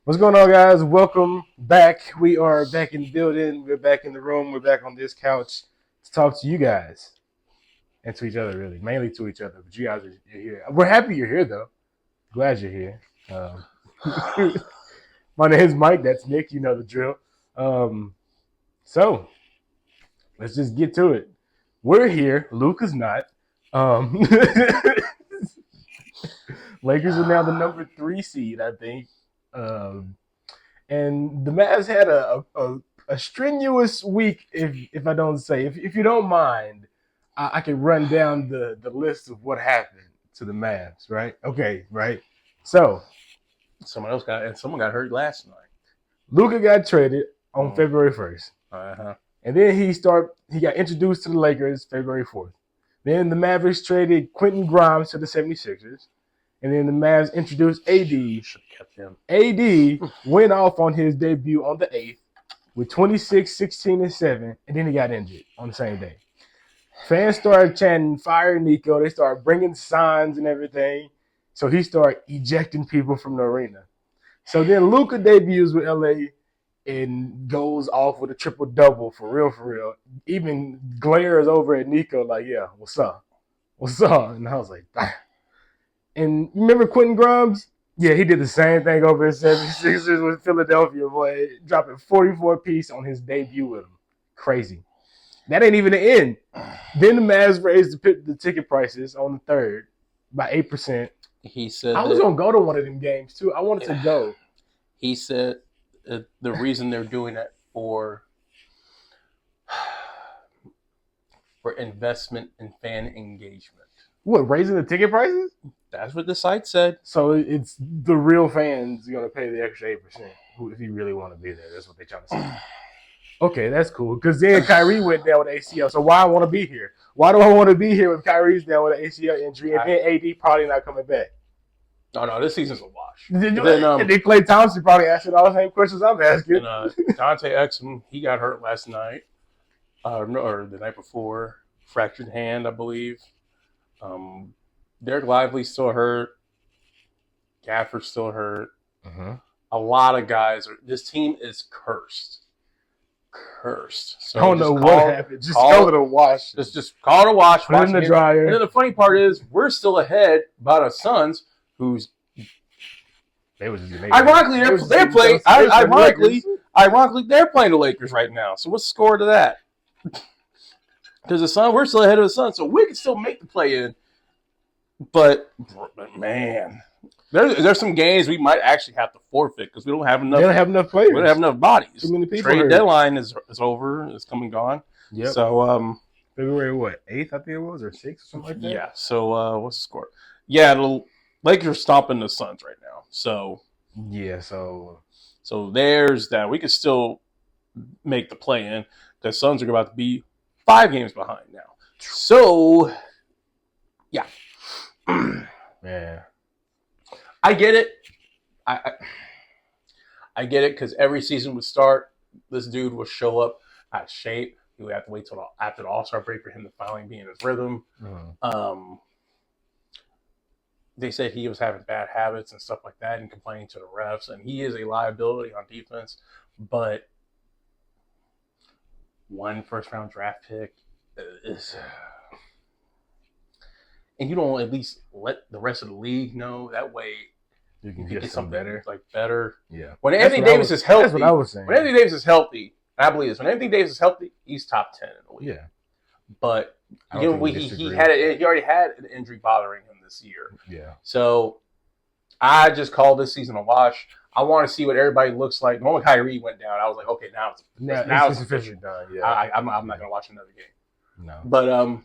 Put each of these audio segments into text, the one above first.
What's going on, guys? Welcome back. We are back in the building. We're back in the room. We're back on this couch to talk to you guys and to each other, really, mainly to each other. But you guys are here. We're happy you're here, though. Glad you're here. My name's Mike. That's Nick. You know the drill. Um, so let's just get to it. We're here. Luke is not. Um, Lakers are now the number 3 seed, I think. Um, and the Mavs had a strenuous week, if I don't say. If you don't mind, I can run down the list of what happened to the Mavs, right? Okay, right. So Someone got hurt last night. Luka got traded on February 1st. Uh-huh. And then he got introduced to the Lakers February 4th. Then the Mavericks traded Quentin Grimes to the 76ers. And then the Mavs introduced AD. Should have kept him. AD went off on his debut on the 8th with 26, 16, and 7, and then he got injured on the same day. Fans started chanting, "Fire Nico." They started bringing signs and everything. So he started ejecting people from the arena. So then Luka debuts with LA and goes off with a triple-double for real. Even glares over at Nico like, "Yeah, what's up? What's up?" And I was like, "Bah." And you remember Quentin Grimes? Yeah, he did the same thing over at 76ers with Philadelphia, boy, dropping 44 piece on his debut with him. Crazy. That ain't even the end. Then the Mavs raised the ticket prices on the 3rd by 8%. He said I was going to go to one of them games, too. I wanted to go. He said the reason they're doing that for investment and fan engagement. What, raising the ticket prices? That's what the site said. So it's the real fans going to pay the extra 8% if you really want to be there. That's what they're trying to say. Okay, that's cool. Because then Kyrie went down with ACL. So why I want to be here? Why do I want to be here if Kyrie's down with an ACL injury and then AD probably not coming back? No, this season's a wash. And then Klay Thompson probably asking all the same questions I'm asking. And Dante Exum, he got hurt last night, or the night before, fractured hand, I believe. Derek Lively's still hurt. Gafford's still hurt. Uh-huh. A lot of guys this team is cursed. So I don't know what happened. Just call it a wash. Just call it a wash. Put it in the dryer. And then the funny part is we're still ahead by the Suns, who's ironically they're playing. Ironically, they're playing the Lakers right now. So what's the score to that? Because the Suns, we're still ahead of the Suns, so we can still make the play in. But man, there's some games we might actually have to forfeit because we don't have enough. They don't have enough players. We don't have enough bodies. Too many people. Trade deadline is over. It's come and gone. Yep. So February 8th, I think it was, or 6th, or something like that. Yeah. So what's the score? Yeah, the Lakers are stomping the Suns right now. So yeah. So there's that. We could still make the play in. The Suns are about to be 5 games behind now. So yeah. Man. I get it. I get it because every season would start, this dude would show up out of shape. He would have to wait till after the All-Star break for him to finally be in his rhythm. Mm-hmm. They said he was having bad habits and stuff like that and complaining to the refs, and he is a liability on defense. But 1 first-round draft pick is... And you don't at least let the rest of the league know. That way you can get something better. Better. Yeah. When Anthony Davis is healthy. That's what I was saying. When Anthony Davis is healthy, I believe this. When Anthony Davis is healthy, he's top 10 in the league. Yeah. But he already had an injury bothering him this year. Yeah. So I just call this season a wash. I want to see what everybody looks like. When Kyrie went down, I was like, okay, now it's officially done. Yeah. I'm not going to watch another game. No. But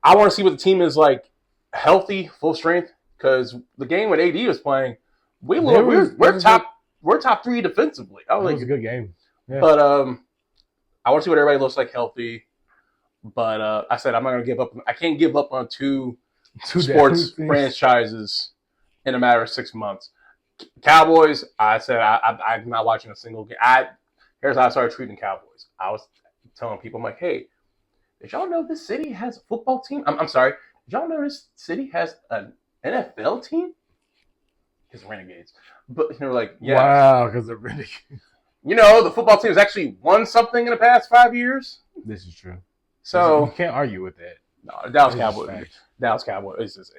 I want to see what the team is like, healthy, full strength. Because the game when AD was playing, we're top 3 defensively. That was a good game. Yeah. But I want to see what everybody looks like healthy. But I said I'm not going to give up. I can't give up on two sports franchises in a matter of 6 months. Cowboys, I said I'm not watching a single game. Here's how I started treating Cowboys. I was telling people, I'm like, hey, did y'all know this city has a football team? I'm sorry. Did y'all know this city has an NFL team? His Renegades. But they're like, yeah. Wow, because the Renegades. The football team has actually won something in the past 5 years. This is true. So you can't argue with that. No, Dallas Cowboys is a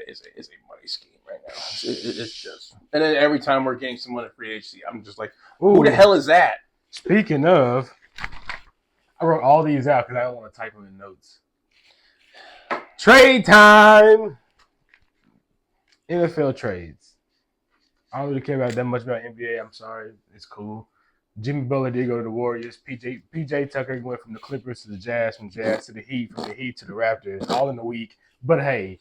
money scheme right now. It's just, and then every time we're getting someone in free agency, I'm just like, who the hell is that? Speaking of, I wrote all these out because I don't want to type them in notes. Trade time. NFL trades. I don't really care about that much about NBA. I'm sorry. It's cool. Jimmy Butler did go to the Warriors. PJ Tucker went from the Clippers to the Jazz, from Jazz to the Heat, from the Heat to the Raptors, all in a week. But hey.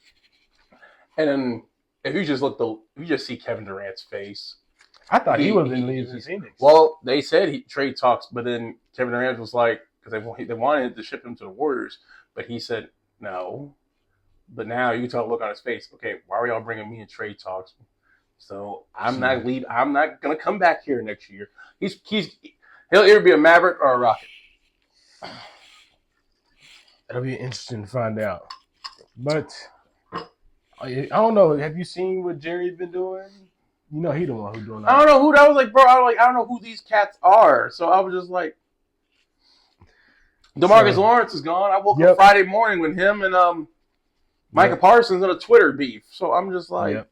And then if you just see Kevin Durant's face. I thought he would have been leaving Phoenix. Well, they said trade talks, but then Kevin Durant was like, because they wanted to ship him to the Warriors, but he said no. But now you can tell the look on his face. Okay, why are y'all bringing me in trade talks? So I'm not leaving. I'm not gonna come back here next year. He'll either be a Maverick or a Rocket. It'll be interesting to find out. But I don't know. Have you seen what Jerry's been doing? He the one who's doing that. I don't know who that was. Like, bro, I don't know who these cats are. So I was just like, DeMarcus Lawrence is gone. I woke up Friday morning with him and Micah Parsons in a Twitter beef. So I'm just like,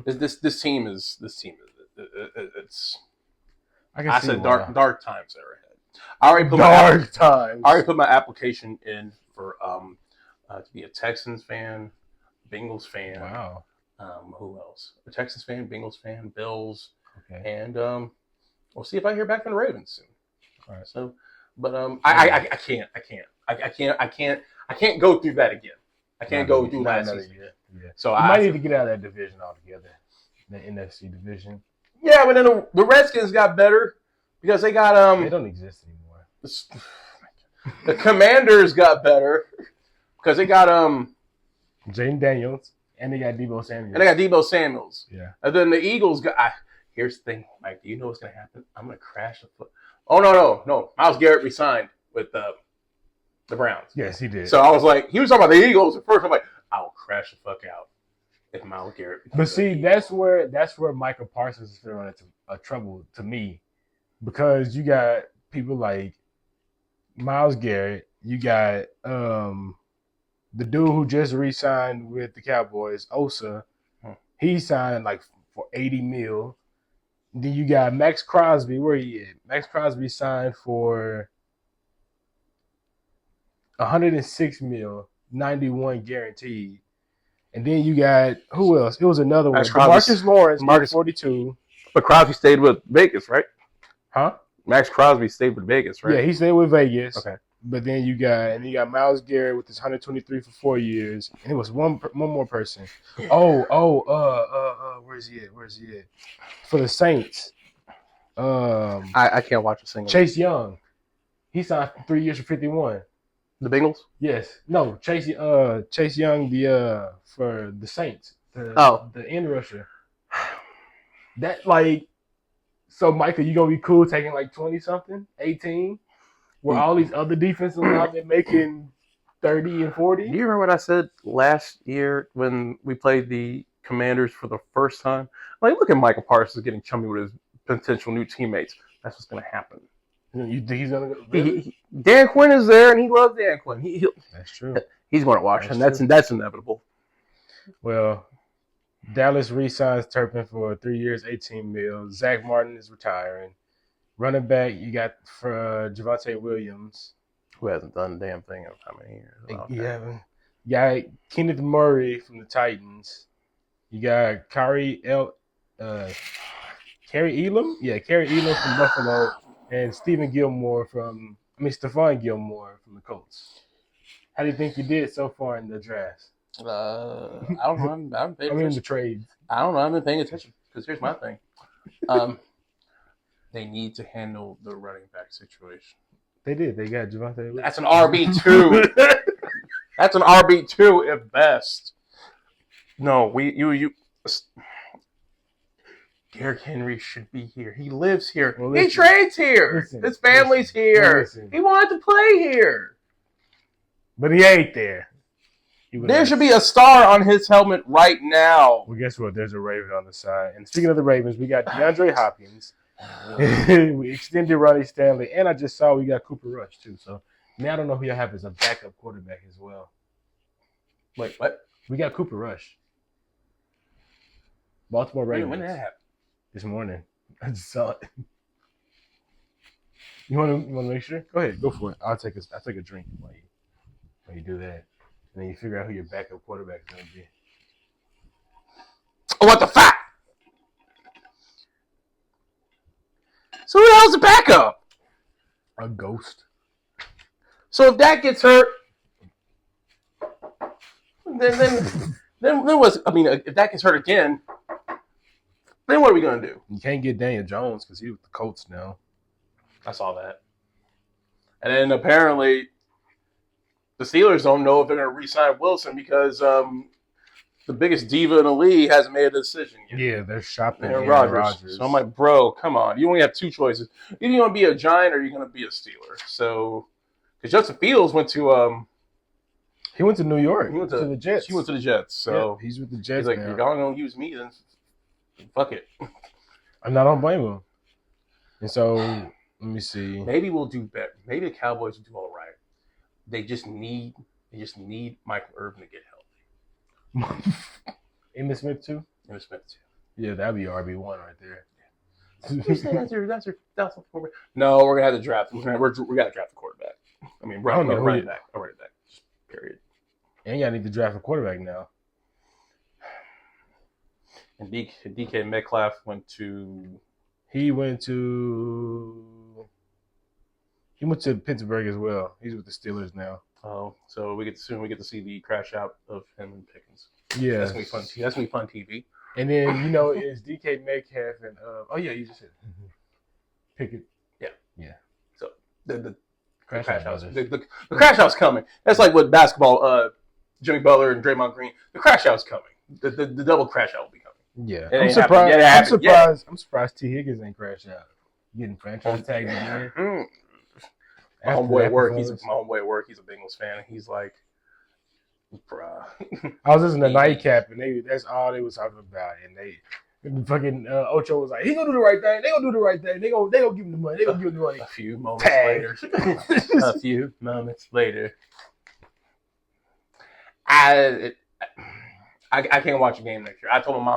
this team is it's. I said dark times are ahead. I already put my application in for to be a Texans fan, Bengals fan. Wow. Who else? A Texans fan, Bengals fan, Bills. Okay. And we'll see if I hear back from the Ravens soon. All right. So, but I can't go through that again. I can't go through that season. Yeah. So I might need to get out of that division altogether, the NFC division. Yeah, but then the Redskins got better because they got They don't exist anymore. The Commanders got better because they got Jaden Daniels and they got Debo Samuels. Yeah. And then the Eagles got. Here's the thing, Mike. Do you know what's gonna happen? I'm gonna crash the foot. Oh no! Myles Garrett resigned with the Browns. Yes, he did. So I was like, he was talking about the Eagles at first. I'm like, I'll crash the fuck out if Myles Garrett. But see, that's where Micah Parsons is running into trouble to me, because you got people like Myles Garrett. You got the dude who just re-signed with the Cowboys, Osa. He signed like for $80 million. Then you got Max Crosby. Where he at? Max Crosby signed for $106 million, 91 guaranteed. And then you got who else? It was another one. Marcus Lawrence, 42. But Crosby stayed with Vegas, right? Huh? Max Crosby stayed with Vegas, right? Yeah, he stayed with Vegas. Okay. But then you got Myles Garrett with his 123 for 4 years, and it was one more person. Where's he at? For the Saints. I can't watch a single. Chase Young, he signed 3 years for 51. The Bengals? Yes. No, Chase Young, for the Saints. The end rusher. That so Michael, you gonna be cool taking like 20 something, 18? Where all these other defensive linemen making 30 and 40? Do you remember what I said last year when we played the Commanders for the first time? Like, look at Michael Parsons getting chummy with his potential new teammates. That's what's going to happen. You think he's going to go? Really? Dan Quinn is there, and he loves Dan Quinn. That's true. He's going to watch, and that's inevitable. Well, Dallas re-signs Turpin for 3 years, $18 million. Zach Martin is retiring. Running back, you got for Javonte Williams, who hasn't done a damn thing in how many years? You got Kenneth Murray from the Titans. You got Kerry Elam? Yeah, Kerry Elam from Buffalo, and Stephon Gilmore from the Colts. How do you think you did so far in the draft? I don't know. I haven't paid attention. The trades. I don't know. I haven't been paying attention because here's my thing. They need to handle the running back situation. They did. They got Javonte. That's an RB2. That's an RB2 at best. No, you. Derrick Henry should be here. He lives here. Well, he trades here. His family's here. He wanted to play here. But he ain't there. There should be a star on his helmet right now. Well, guess what? There's a Raven on the side. And speaking of the Ravens, we got DeAndre Hopkins. We extended Ronnie Stanley, and I just saw we got Cooper Rush too. So now I don't know who y'all have as a backup quarterback as well. Wait, what? We got Cooper Rush. Baltimore Ravens. When did that happen? This morning. I just saw it. You want to make sure? Go ahead, go for it. I'll take a drink while you do that, and then you figure out who your backup quarterback is going to be. What the fuck? So who the hell's the backup? A ghost. So if that gets hurt, then what's? I mean, if that gets hurt again, then what are we gonna do? You can't get Daniel Jones because he's with the Colts now. I saw that. And then apparently, the Steelers don't know if they're gonna re-sign Wilson because the biggest diva in the league hasn't made a decision yet. Yeah, they're shopping Aaron Rodgers. So I'm like, bro, come on. You only have two choices. Either you're going to be a Giant or you're going to be a Steeler. So, because Justin Fields went to he went to New York. He went to the Jets. He went to the Jets. So yeah, he's with the Jets. He's like, now. if y'all going to use me, then fuck it. I don't blame him. And so, let me see. Maybe we'll do better. Maybe the Cowboys will do all right. They just need Michael Irvin to get healthy. Emmitt Smith too. Emmitt Smith too. Yeah, that'd be RB1 right there. You say that's your quarterback? No, we're gonna have to draft. We got to draft a quarterback. I mean, running back. A running back. Period. And y'all need to draft a quarterback now. And DK Metcalf went to. He went to Pittsburgh as well. He's with the Steelers now. Oh, so we get to see the crash out of him and Pickens. Yeah, that's gonna be fun. That's gonna be fun TV. And then it's DK Metcalf and you just said Pickett. Yeah. So the crash house. The crash out's coming. That's like with basketball. Jimmy Butler and Draymond Green. The crash out's coming. The double crash out will be coming. Yeah, I'm surprised. I'm surprised T Higgins ain't crashed out. Getting franchise tagged again. My homeboy at work, he's a Bengals fan, and he's like, bruh. I was listening to Nightcap, and that's all they was talking about. And fucking Ocho was like, he gonna do the right thing. They gonna do the right thing. They gonna give him the money. They gonna give him the money. A few moments later. I can't watch a game next year. I told my mom,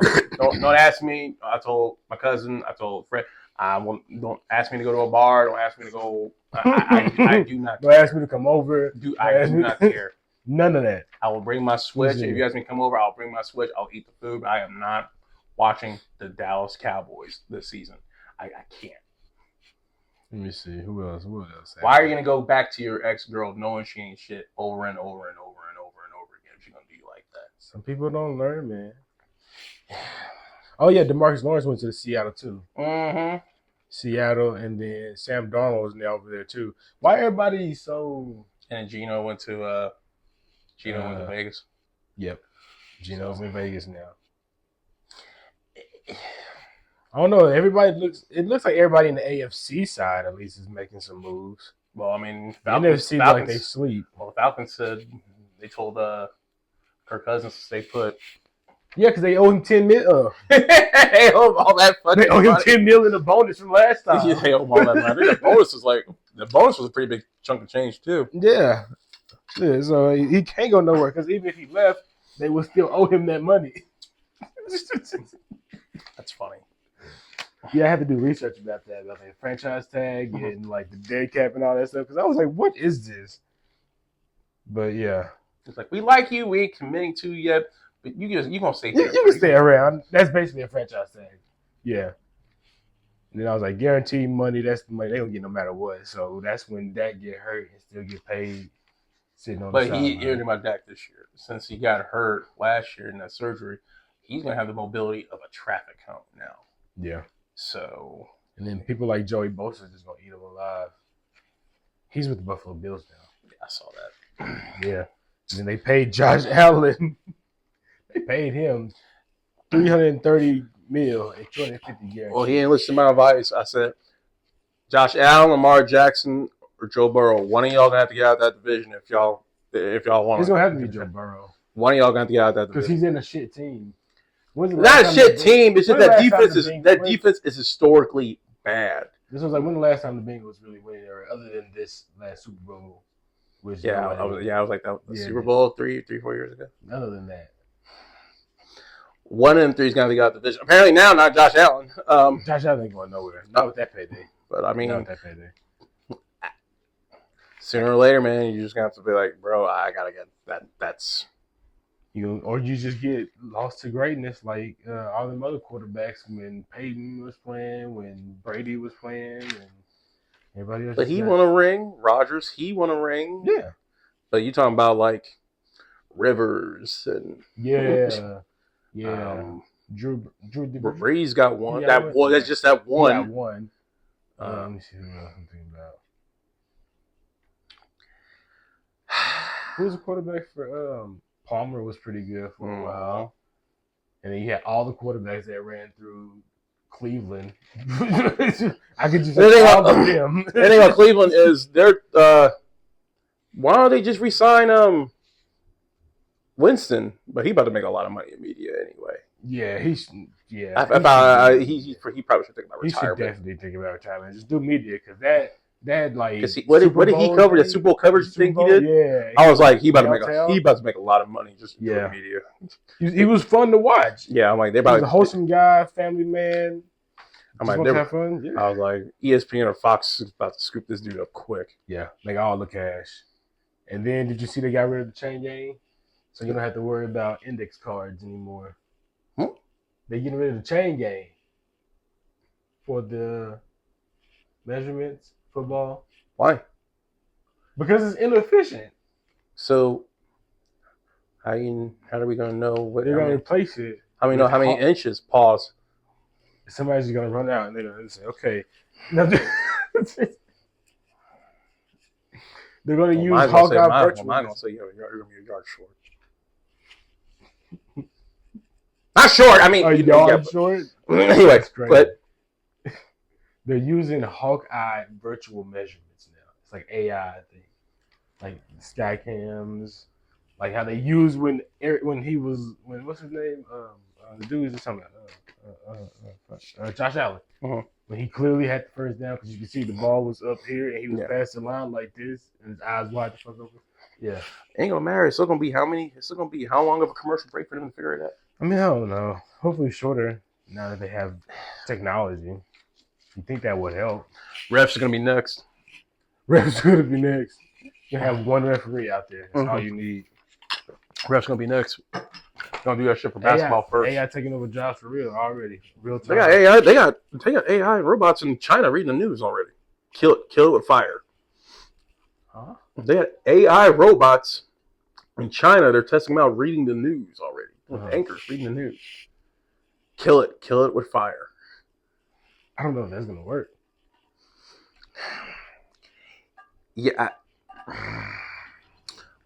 don't ask me. I told my cousin. I told Fred. Don't ask me to go to a bar. Don't ask me to go. I do not. Don't ask me to come over. I do not care. None of that. I will bring my Switch. If you ask me to come over, I'll bring my Switch. I'll eat the food. But I am not watching the Dallas Cowboys this season. I can't. Let me see. Who else? Why are you gonna go back to your ex-girl knowing she ain't shit over and over and over and over and over again? If she's gonna do you like that. Some people don't learn, man. Oh yeah, DeMarcus Lawrence went to Seattle too. Mm-hmm. Seattle, and then Sam Darnold is now over there too. Why everybody so? And Gino went to Vegas. Yep, Gino's in Vegas now. I don't know. It looks like everybody in the AFC side at least is making some moves. Well, I mean, NFC like they sleep. Well, the Falcons said they told Kirk Cousins to stay put. Yeah, because they owe him $10 million. They owe him all that fucking They owe him money. $10 million in the bonus from last time. Yeah, they owe him all that money. I think the bonus was a pretty big chunk of change too. Yeah. So he can't go nowhere because even if he left, they would still owe him that money. That's funny. Yeah, I had to do research about that, about the franchise tag and like the dead cap and all that stuff. Because I was like, what is this? But yeah. It's like, we like you, we ain't committing to you yet. But you gonna stay here. You can stay around. That's basically a franchise tag. Yeah. And then I was like, guaranteed money, that's the money they don't get no matter what. So that's when Dak get hurt and still get paid sitting on the sideline. But he earned about Dak this year. Since he got hurt last year in that surgery, he's gonna have the mobility of a traffic cone now. Yeah. So and then people like Joey Bosa just gonna eat him alive. He's with the Buffalo Bills now. Yeah, I saw that. Yeah. And then they paid Josh Allen. They paid him $330 million and $250 guaranteed. Well, he ain't listened to my advice. I said, Josh Allen, Lamar Jackson, or Joe Burrow. One of y'all gonna have to get out of that division if y'all want. It's gonna have to be Joe Burrow. One of y'all got to get out of that because division. he's in a shit team. Not a shit team. It's just that defense is historically bad. This was like when the last time the Bengals really winning, other than this last Super Bowl. Which I was like that Super Bowl 4 years ago. Other than that, one of them three is gonna be out the division. Apparently now, not Josh Allen. Josh Allen ain't going nowhere. Not with that payday. But I mean, not with that payday. Sooner or later, man, you just have to be like, bro, I gotta get that. That's or you just get lost to greatness like all them other quarterbacks when Peyton was playing, when Brady was playing, and everybody else. But he won a ring. Rodgers, he won a ring. Yeah. But you talking about like Rivers and Drew Brees got one. That's just that one. Got one. Let me see who else I'm thinking about. Who was the quarterback for Palmer was pretty good for a while. And then you had all the quarterbacks that ran through Cleveland. I could just say all of them. The thing about Cleveland is they're why don't they just resign Winston? But he about to make a lot of money in media anyway. Yeah, he probably should think about retirement. He should definitely think about retirement. Just do media because that like what did he cover? The Super Bowl coverage thing he did? Yeah. I was like, he about to make a lot of money just doing media. He was fun to watch. Yeah, I'm like, he was a wholesome guy, family man. I'm like, have fun. Yeah. I was like, ESPN or Fox is about to scoop this dude up quick. Yeah, make all the cash. And then did you see they got rid of the chain game? So you don't have to worry about index cards anymore. They're getting rid of the chain game for the measurements, football. Why? Because it's inefficient. So how are we gonna know what they're gonna replace it? How we know how many inches? Pause. Somebody's gonna run out and they're gonna say, okay. They're gonna use Hawkeye virtual. I'm gonna say you're gonna be a yard short. Not short. I mean, yard short. Anyway, but they're using Hawkeye virtual measurements now. It's like AI thing, like sky cams, like how they use when what's his name? The dude is talking about Josh Allen. When he clearly had the first down because you could see the ball was up here and he was past the line like this and his eyes wide the fuck open. Yeah, ain't gonna matter. It's still gonna be how long of a commercial break for them to figure it out? I mean, I don't know. Hopefully shorter now that they have technology. You think that would help? Refs are gonna be next. Refs gonna be next. You have one referee out there. That's all you need. Refs gonna be next. Gonna do that shit for basketball first. AI taking over jobs for real already. Real time. They got AI. They got AI robots in China reading the news already. Kill it with fire. Huh? They got AI robots in China. They're testing them out reading the news already. With anchors reading the news. Kill it with fire. I don't know if that's gonna work. Yeah.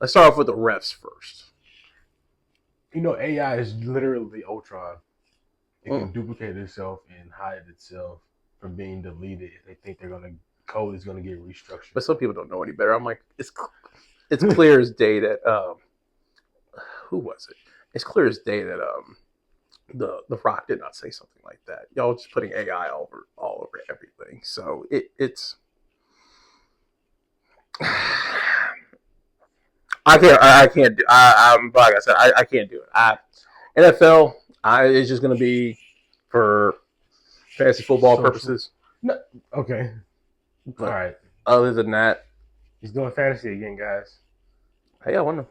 Let's start off with the refs first. You know, AI is literally Ultron. It can duplicate itself and hide itself from being deleted if they think code is gonna get restructured. But some people don't know any better. I'm like, it's clear as day that who was it? It's clear as day that the Rock did not say something like that. Y'all just putting AI all over everything. So it's I can't do. Like I said, I can't do it. NFL, it's just gonna be for fantasy football purposes. No, okay. All right. Other than that, he's doing fantasy again, guys. Hey, I wasn't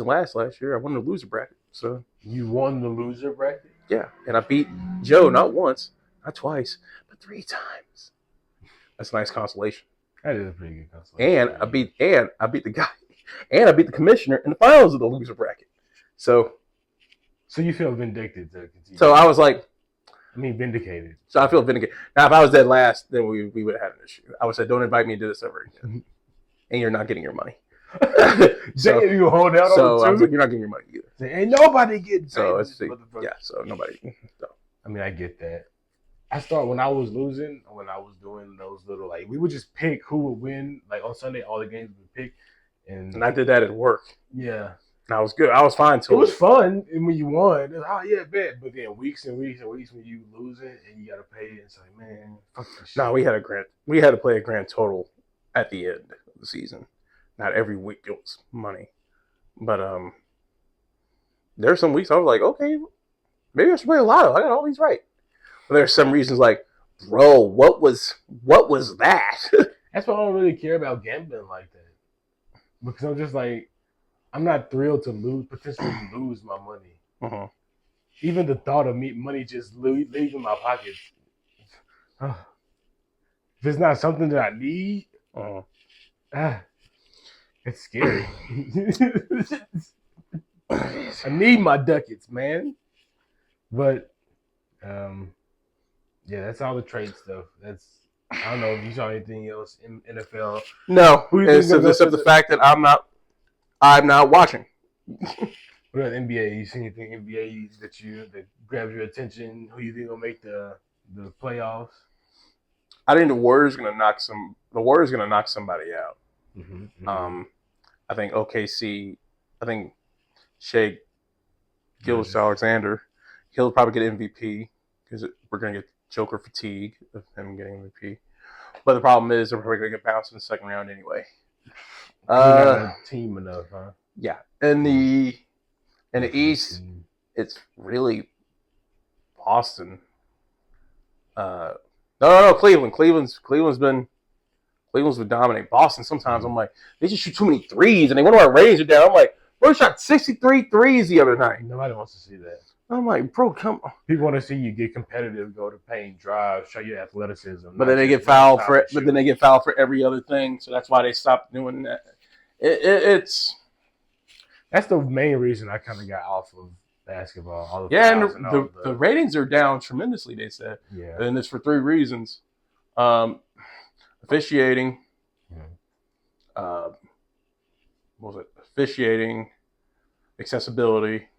last year. I won the loser bracket. So you won the loser bracket? Yeah, and I beat Joe not once, not twice, but 3 times. That's a nice consolation. That is a pretty good consolation. And I beat the guy, and I beat the commissioner in the finals of the loser bracket. So you feel vindicated to continue. So I was like, vindicated. So I feel vindicated. Now, if I was dead last, then we would have had an issue. I would say, don't invite me to this ever again, and you're not getting your money. You hold out so I was like, you're not getting your money either. Ain't nobody getting so nobody. So. I get that. I started when I was losing, when I was doing those little we would just pick who would win. Like on Sunday, all the games would pick, and I did that at work. Yeah, I was good. I was fine It till was fun when you won. It was, oh yeah, bet. But then weeks and weeks and weeks when you lose it and you gotta pay it, it's like, man, fuck this shit. no. We had to play a grand total at the end of the season. Not every week it was money, but there's some weeks I was like, okay, maybe I should play a lotto. I got all these right. But there's some reasons like, bro, what was that? That's why I don't really care about gambling like that. Because I'm just like, I'm not thrilled to potentially lose my money. Uh-huh. Even the thought of money just leaving my pocket. If it's not something that I need, it's scary. I need my ducats, man. But yeah, that's all the trade stuff. I don't know if you saw anything else in NFL. No, except the fact that I'm not watching. What about NBA? You see anything NBA that grabs your attention? Who you think will make the playoffs? I think the Warriors gonna knock somebody out. Mm-hmm. I think OKC. I think Shea Gilgeous-Alexander. He'll probably get MVP because we're gonna get Joker fatigue of him getting MVP. But the problem is they're probably gonna get bounced in the second round anyway. Not a team enough, huh? Yeah, in the East, it's really Boston. No, Cleveland. Cleveland's been dominating. Boston, sometimes I'm like, they just shoot too many threes, and they wonder why ratings are down. I'm like, bro, shot 63 threes the other night. Nobody wants to see that. I'm like, bro, come on. People want to see you get competitive, go to paint, drive, show your athleticism. But then they get fouled for. But then they get fouled for every other thing. So that's why they stopped doing that. That's the main reason I kind of got off of basketball. And the ratings are down tremendously. They said, yeah, and it's for 3 reasons: officiating. What was it? Officiating, accessibility.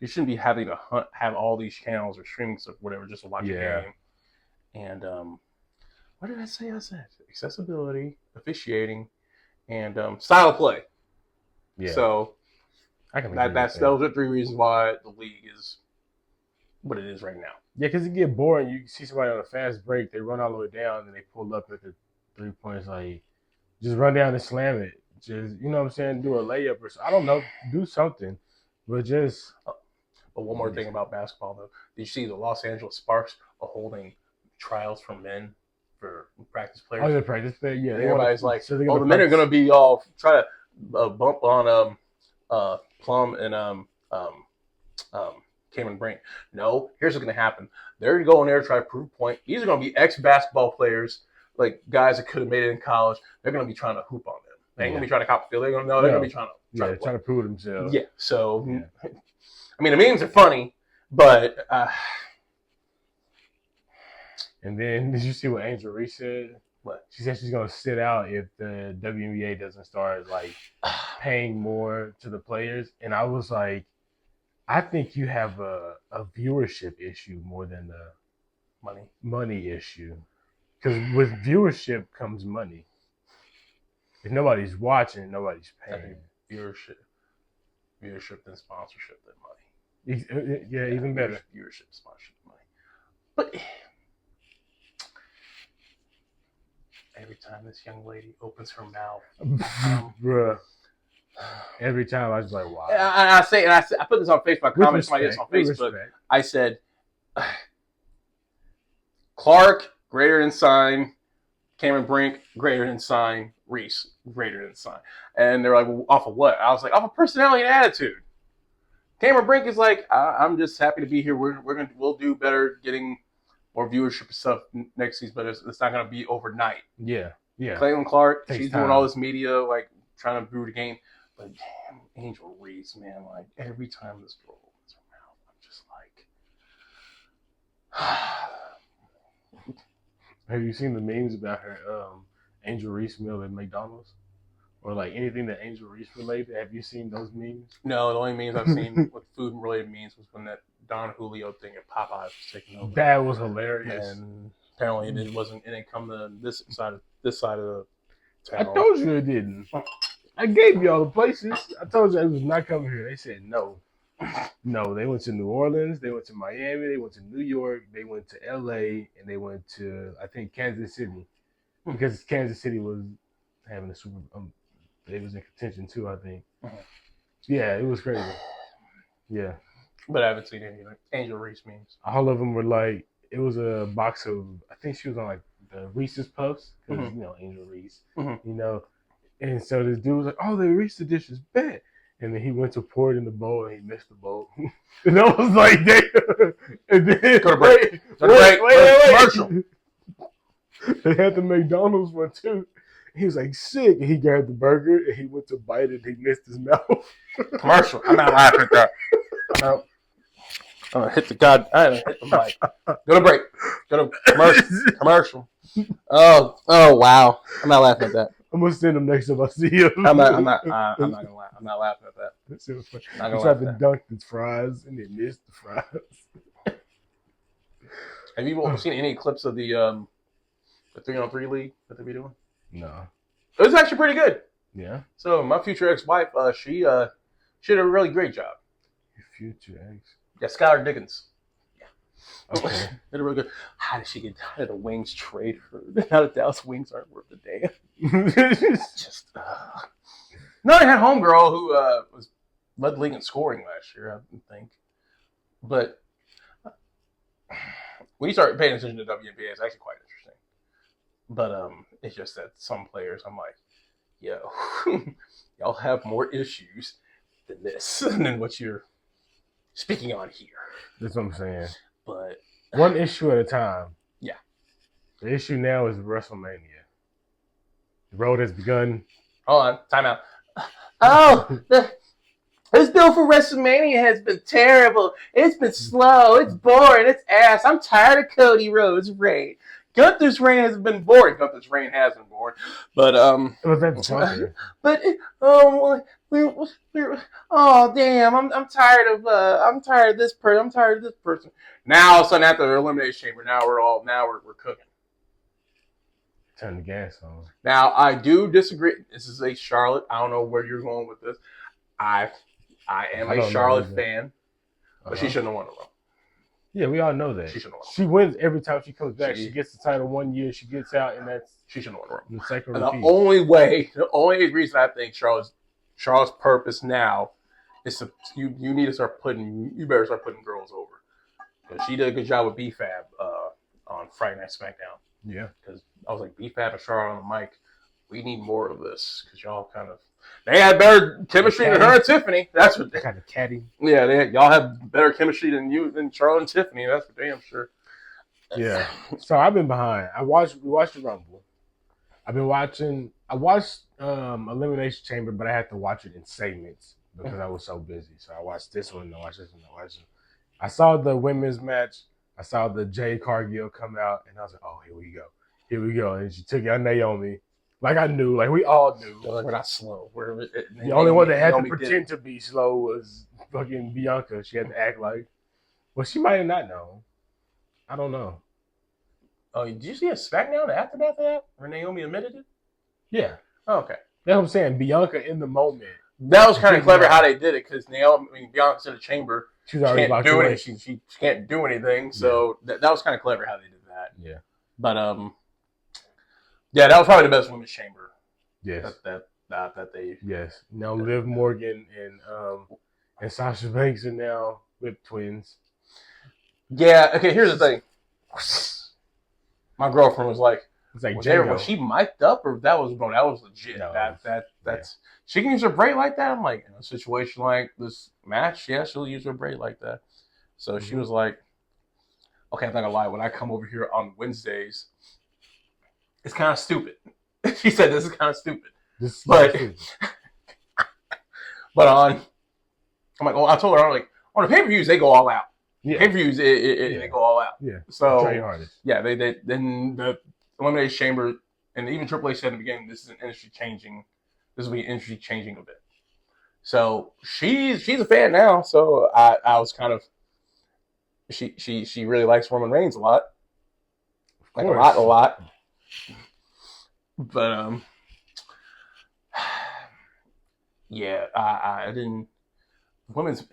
You shouldn't be having to have all these channels or streaming stuff, whatever, just to watch a game. And what did I say? I said accessibility, officiating, and style of play. Yeah. So those are 3 reasons why the league is what it is right now. Yeah, because it get boring. You see somebody on a fast break, they run all the way down, and they pull up at the 3 points. Like, just run down and slam it. Just, you know what I'm saying? Do a layup or something. I don't know. Do something. But just... But one more thing about basketball, though. Did you see the Los Angeles Sparks are holding trials for men for practice players? Oh, the practice player? Yeah. Everybody's like, the men are going to be all try to bump on Plum and Cameron Brink. No, here's what's going to happen. They're going to go in there and try to prove a point. These are going to be ex-basketball players, like guys that could have made it in college. They're going to be trying to hoop on them. They ain't going to be trying to cop the field. They're going to be trying to trying to prove themselves. Yeah, so... Yeah. I mean, the memes are funny, but... And then, did you see what Angel Reese said? What? She said she's going to sit out if the WNBA doesn't start, like, paying more to the players. And I was like, I think you have a viewership issue more than the money issue. Because with viewership comes money. If nobody's watching, nobody's paying. Viewership than sponsorship than money. Yeah, even better. Viewership, sponsorship, money. But every time this young lady opens her mouth, bruh, every time I was like, wow. I put this on Facebook. I commented somebody else on Facebook. I said, Clark, greater than sign. Cameron Brink, greater than sign. Reese, greater than sign. And they're like, well, off of what? I was like, off of personality and attitude. Cameron Brink is like, I'm just happy to be here. We'll do better getting more viewership and stuff next season, but it's not gonna be overnight. Yeah. Caitlin Clark, she's doing all this media, like trying to brew the game. But damn, Angel Reese, man, like every time this girl opens her mouth, I'm just like Have you seen the memes about her Angel Reese meal at McDonald's? Or like anything that Angel Reese related? Have you seen those memes? No, the only memes I've seen with food related memes was when that Don Julio thing at Popeyes was taken over. That was hilarious. And apparently it didn't come to this side of the town. I told you it didn't. I gave you all the places. I told you I was not coming here. They said no. No, they went to New Orleans, they went to Miami, they went to New York, they went to LA, and they went to I think Kansas City because Kansas City was having a super. They was in contention too. I think. Yeah, it was crazy. Yeah, but I haven't seen any like Angel Reese memes. all of them were like it was a box of. I think she was on like the Reese's Puffs because Angel Reese, and so this dude was like, "Oh, the Reese's dish is bad." And then he went to pour it in the bowl and he missed the bowl. And I was like, damn. And then, Go to break. Wait. Commercial. They had the McDonald's one too. He was like sick. And he grabbed the burger and he went to bite it and he missed his mouth. Commercial. I'm not laughing at that. I'm gonna hit the god. I had to hit the mic. Go to break. Go to commercial. Oh wow. I'm not laughing at that. I'm gonna send him next time I see him. I'm not gonna laugh. I'm not laughing at that. He tried to dunk his fries and he missed the fries. Have you seen any clips of the 3-on-3 league that they be doing? No. It was actually pretty good. Yeah. So my future ex-wife, she did a really great job. Your future ex? Yeah, Skylar Diggins. Okay. Did a really good. How did the Wings trade her? Now the Dallas Wings aren't worth a damn. Just no, they had homegirl who was led the league in scoring last year, I think. But when you start paying attention to WNBA, it's actually quite interesting. But it's just that some players, I'm like, yo, y'all have more issues than this, than what you're speaking on here. That's what I'm saying. But one issue at a time. Yeah. The issue now is WrestleMania. The road has begun. Hold on, time out. Oh, this bill for WrestleMania has been terrible. It's been slow. It's boring. It's ass. I'm tired of Cody Rhodes' reign. Gunther's reign has been boring. Gunther's reign has been boring, but oh damn, I'm tired of this person. I'm tired of this person. Now, all of a sudden, after the Elimination Chamber, we're cooking. Turn the gas on. Now, I do disagree. This is a Charlotte. I don't know where you're going with this. I am a Charlotte fan, but she shouldn't have won the Rumble. Yeah, we all know that. She shouldn't have won. She wins every time she comes back. She gets the title 1 year, she gets out, and she shouldn't have won the Rumble. The second repeat. The only reason I think Charlotte's purpose now is to you better start putting girls over. Because she did a good job with BFAB on Friday Night SmackDown. Yeah. Because I was like, BFAB and Charlotte on the mic, we need more of this. Because y'all they had better chemistry than her and Tiffany. That's what they kind of catty. Yeah, y'all have better chemistry than Charlotte and Tiffany. That's for damn sure. Yeah. So I've been behind. We watched the Rumble. I watched Elimination Chamber, but I had to watch it in segments because I was so busy. So I watched this one, I watched this one, I saw the women's match. I saw the Jade Cargill come out, and I was like, oh, here we go. And she took out Naomi. Like I knew, like we all knew. We're not slow. The only one that had to pretend to be slow was fucking Bianca. She had to act like, well, she might have not known. I don't know. Oh, did you see a SmackDown after that? Where Naomi admitted it? Yeah. Oh, okay. That's what I'm saying. Bianca in the moment. That was kind of clever how they did it because Bianca's in the chamber. She's already locked away. She can't do anything. So that was kind of clever how they did that. Yeah. But yeah, that was probably the best women's chamber. Yes. That they. Yes. Now Liv Morgan and Sasha Banks are now with twins. Yeah. Okay. Here's the thing. My girlfriend was like, was she mic'd up or that was legit? No, that's she can use her braid like that. I'm like, in a situation like this match, yeah, she'll use her braid like that. So she was like, okay, I'm not gonna lie. When I come over here on Wednesdays, it's kind of stupid. She said this is kind of stupid. But I'm like, well, I told her, I'm like, on the pay-per-views they go all out. Yeah. Pay-per-views they go all out. Yeah. So try your hardest. Yeah, they then the Elimination Chamber and even Triple H said in the beginning, this is an industry changing. This will be industry changing a bit. So she's a fan now. So I was kind of she really likes Roman Reigns a lot. Like a lot. But Yeah, I didn't. Women's.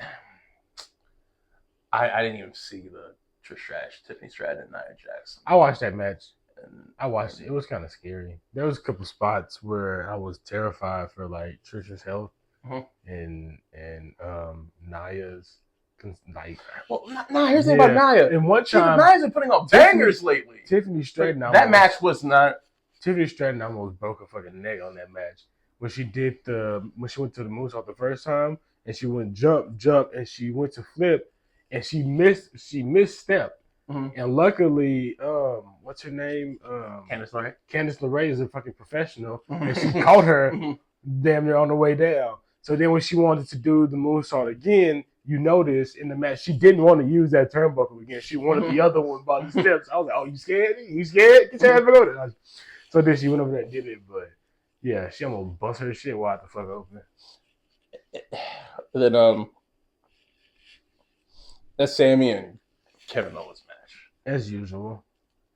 I didn't even see the Trish Stratus, Tiffany Stratton, and Nia Jax. I watched that match. And I watched it. It was kind of scary. There was a couple spots where I was terrified for like Trisha's health and Nia's like. Well, here's the thing about Nia. And one time, Nia's been putting up bangers lately. Tiffany Stratton. That match was not. Tiffany Stratton almost broke her fucking neck on that match when she went to the moonsault the first time and she went jump, and she went to flip and she misstepped. And luckily, what's her name? Candice LeRae. Candice LeRae is a fucking professional, and she caught her damn near on the way down. So then when she wanted to do the moonsault again, you notice in the match she didn't want to use that turnbuckle again. She wanted the other one by the steps. I was like, "Oh, you scared? You scared? Get your ass back on it." So then she went over there and did it, but yeah, she almost bust her shit wide the fuck open. Then that's Sammy and Kevin Owens match. As usual.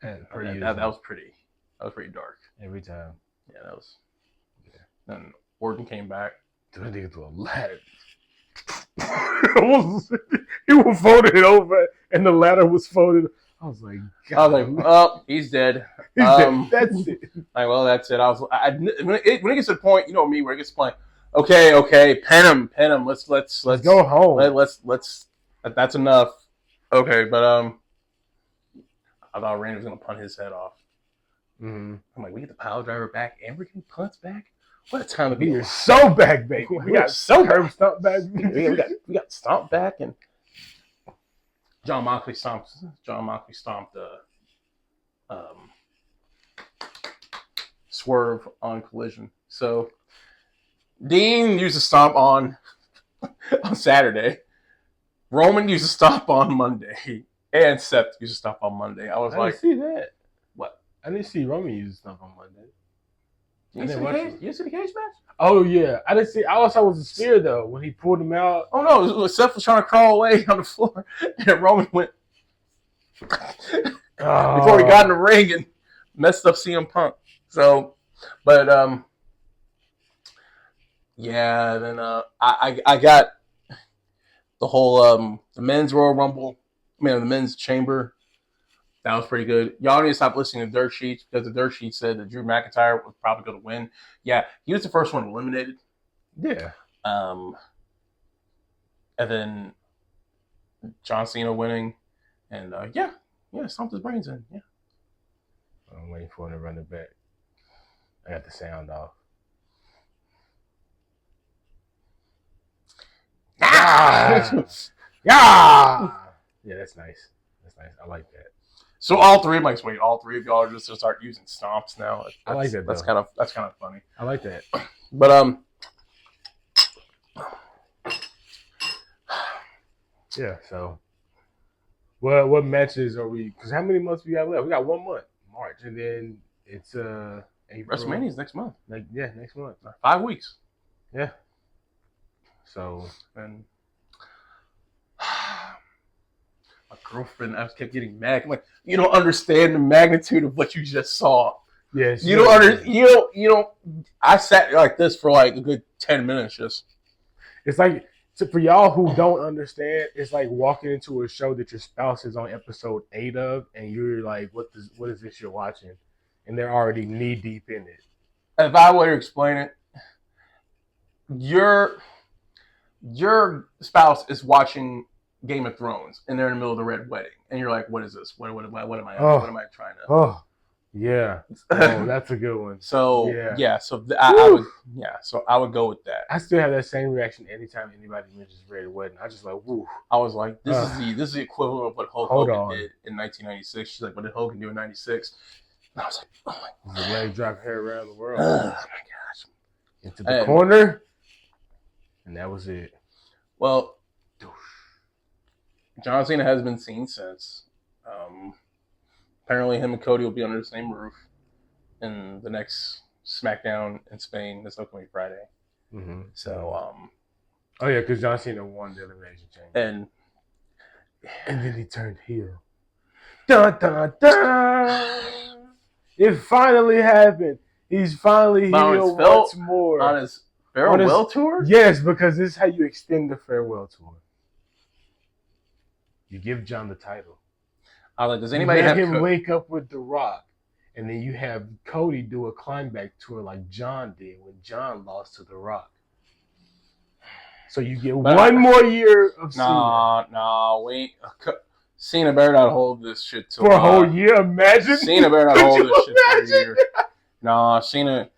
That was pretty dark. Every time. Yeah, that was. Yeah. Then Orton came back. Dude, that nigga threw a ladder. He was folded over, and the ladder was folded. I was like, God. I was like, oh, he's dead. Dead. That's it. Like, well, that's it. When it gets to the point, you know me, where it gets to the point. Okay, pen him. Let's go home. Let's. That's enough. Okay, but I thought Randy was gonna punt his head off. I'm like, we get the pile driver back, and we're getting punts back. What a time to be! We're so back, baby. We got so Herb Stomp back. we got Stomp back, and John Moxley stomped Swerve on Collision. So Dean used a stomp on Saturday. Roman used a stomp on Monday. And Seth used a stomp on Monday. I didn't see that. What? I didn't see Roman use a stomp on Monday. You see the cage match? Oh yeah, I didn't see. I also was a spear though when he pulled him out. Oh no, Seth was trying to crawl away on the floor, and Roman went before he got in the ring and messed up CM Punk. So, but yeah. Then I got the whole the men's Royal Rumble. The men's chamber. That was pretty good. Y'all need to stop listening to Dirt Sheets because the Dirt Sheets said that Drew McIntyre was probably going to win. Yeah, he was the first one eliminated. Yeah. And then John Cena winning. And yeah, stomped his brains in. Yeah. I'm waiting for him to run it back. I got the sound off. Yeah, that's nice. I like that. So all three of y'all are just gonna start using stomps now. I like that. That's kind of funny. I like that. But yeah. So, what matches are we? Because how many months we got left? We got 1 month, March, and then it's April. WrestleMania's next month. Next month. 5 weeks. Yeah. So and. My girlfriend, I kept getting mad. I'm like, you don't understand the magnitude of what you just saw. Yes. You don't understand. You don't. I sat like this for like a good 10 minutes. Just. It's like for y'all who don't understand. It's like walking into a show that your spouse is on episode 8 of, and you're like, "What is this you're watching?" And they're already knee deep in it. If I were to explain it, your spouse is watching Game of Thrones, and they're in the middle of the Red Wedding, and you're like, "What is this? What am I? What am I trying to?" Oh, yeah. Oh, that's a good one. So yeah. So I would go with that. I still have that same reaction anytime anybody mentions Red Wedding. I just like, woo. I was like, this is the equivalent of what Hulk Hogan did in 1996. She's like, what did Hogan do in '96? And I was like, oh my god, the leg drop hair around the world. Oh my gosh, into the corner, and that was it. Well. John Cena has been seen since. Apparently, him and Cody will be under the same roof in the next SmackDown in Spain this upcoming Friday. Mm-hmm. So, oh yeah, because John Cena won the Elimination Chamber, and then he turned heel. Dun dun dun! It finally happened. He's finally heel once more. On his farewell tour? Yes, because this is how you extend the farewell tour. You give John the title. I was like, does anybody let have him link up with The Rock, and then you have Cody do a Climbback tour like John did when John lost to The Rock. So you get one more year of Cena. No, wait. Cena better not hold this shit till for a whole year. Imagine Cena better not hold this shit for a year. Nah, Cena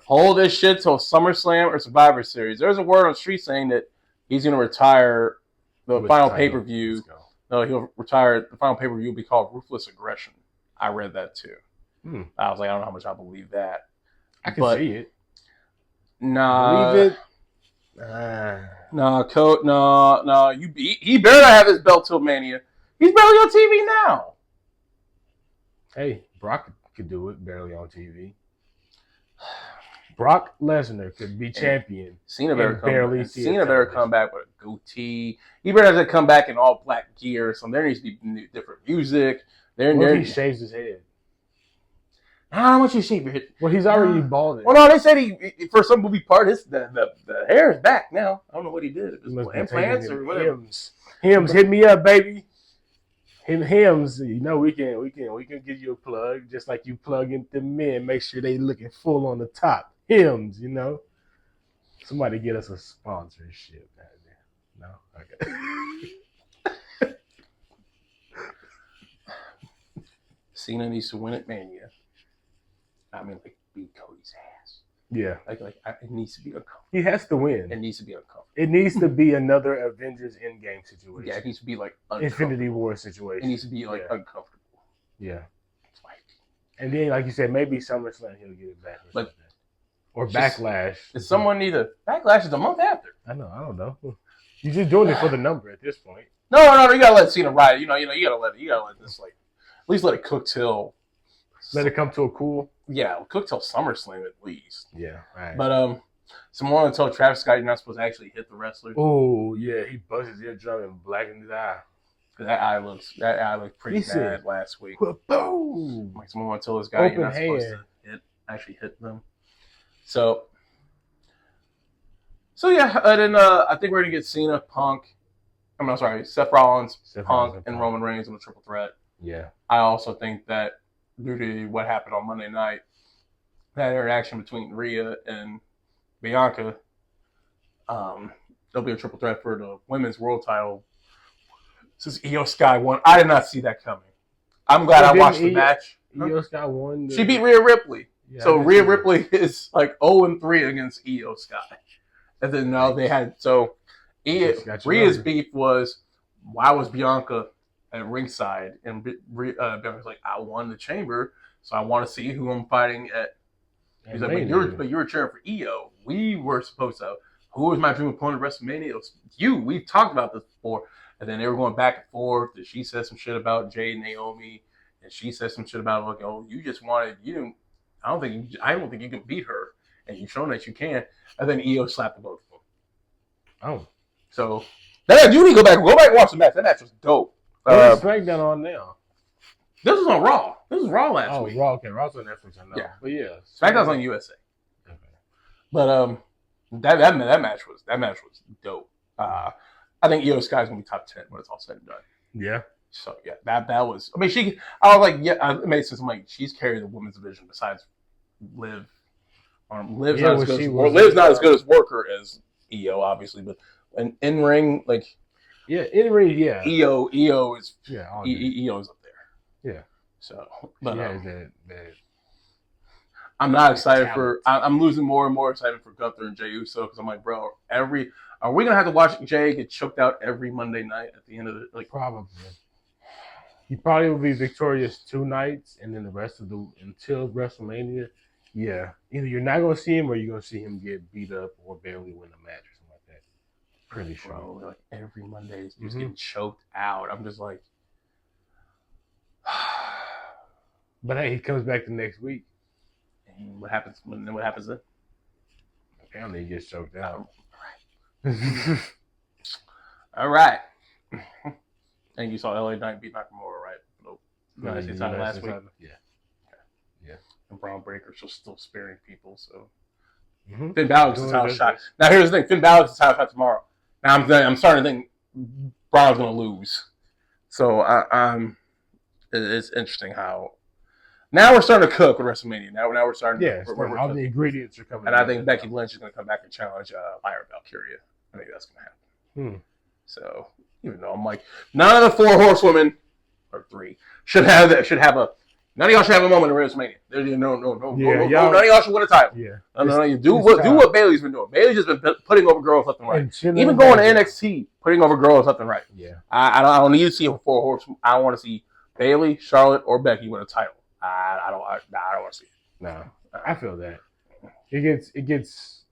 hold this shit till SummerSlam or Survivor Series. There's a word on the street saying that he's gonna retire the final pay-per-view. No, he'll retire. The final pay-per-view will be called Ruthless Aggression. I read that too. I was like, I don't know how much I believe that. I can see it. Nah. Believe it. No. He better not have his belt till Mania. He's barely on TV now. Hey, Brock could do it barely on TV. Brock Lesnar could be champion. Cena better come back with a goatee. He better have to come back in all black gear or something. There needs to be different music. What if he shaves his head? How much you shave your head? Well, he's already balding. Well, no, they said he for some movie part, the hair is back now. I don't know what he did. Implants or whatever. Hims, hit me up, baby. Hims, you know we can give you a plug just like you plug into men. Make sure they looking full on the top. Hims, you know. Somebody get us a sponsorship. No, okay. Cena needs to win at Mania. I mean, like, beat Cody's ass. Yeah. It needs to be uncomfortable. He has to win. It needs to be uncomfortable. It needs to be another Avengers Endgame situation. Yeah, it needs to be like Infinity War situation. It needs to be like uncomfortable. Yeah. And then, like you said, maybe SummerSlam he'll get it back or Backlash. Does someone need a Backlash? Is a month after. I don't know. You're just doing it for the number at this point. No. You gotta let Cena ride. You gotta let this at least let it cook till. Let it come to a cool. Yeah, cook till SummerSlam at least. Yeah, right. But someone told Travis Scott you're not supposed to actually hit the wrestler. Oh yeah, he buzzed his eardrum and blackened his eye. That eye looked pretty bad last week. Boom! Like someone told this guy you're not supposed to actually hit them. So yeah, and then I think we're gonna get Cena, Punk. Seth Rollins, Punk, and Roman Reigns in the triple threat. Yeah. I also think that due to what happened on Monday night, that interaction between Rhea and Bianca, there'll be a triple threat for the women's world title. Since Io Sky won, I did not see that coming. I'm glad I watched the match. Io Sky won. She beat Rhea Ripley. Yeah, so Rhea Ripley is like 0-3 against Io Sky. And then now they had Rhea's beef was, why was Bianca at ringside? And Bianca's like, I won the chamber, so I want to see who I'm fighting at. He's like, but you were cheering for Io. We were supposed to. Who was my dream opponent at WrestleMania? It was you. We've talked about this before. And then they were going back and forth. And she said some shit about Jade and Naomi, and she said some shit about like, oh, you just wanted you. I don't think you can beat her, and you've shown that you can. And then Io slapped the both of them. Oh, so you need to go back and watch the match. That match was dope. What's SmackDown on now? This was on Raw. This was Raw last week. Oh, Raw. Okay, Raw's on Netflix. I know. Yeah, but yeah, SmackDown's on USA. Okay, but that match was dope. I think Io Sky's gonna be top 10 when it's all said and done. Yeah. So yeah, that was. I mean, I was like, yeah, it made sense. I'm like, she's carried the women's division besides Liv. Liv's not as good as worker as Io, obviously, but an in ring in ring, yeah. Io is Io's up there. Yeah. So, but that I'm not excited for. I'm losing more and more excitement for Gunther and Jey Uso because I'm like, bro, are we gonna have to watch Jey get choked out every Monday night at the end of it? Probably. He probably will be victorious 2 nights, and then the rest of until WrestleMania. Yeah, either you're not gonna see him or you're gonna see him get beat up or barely win a match or something like that. Pretty sure. Bro, like every Monday is just getting choked out. I'm just like. But hey, he comes back the next week. And what happens then? Apparently he gets choked out. All right. And you saw LA Knight beat Nakamura, right? Nope. Last week. Yeah. And Braun Breaker's still sparing people, so Mm-hmm. Finn Balor gets the title shot. Now here's the thing: Finn Balor gets the title shot tomorrow. Now I'm starting to think Braun's going to lose. So it's interesting how now we're starting to cook with WrestleMania. Now we're starting. Yeah, all the ingredients are coming. And I think Becky Lynch is going to come back and challenge Lyra Valkyria. I think that's going to happen. So even though I'm like, none of the 4 horsewomen or 3 should have a. None of y'all should have a moment in WrestleMania. No, none of y'all should win a title. Yeah. No, you do what Bayley's been doing. Bayley's just been putting over girls left and right. Even going to NXT, putting over girls left and right. Yeah. I don't need to see a 4 horsewomen. I want to see Bayley, Charlotte, or Becky win a title. I don't want to see it. No, I feel that. It gets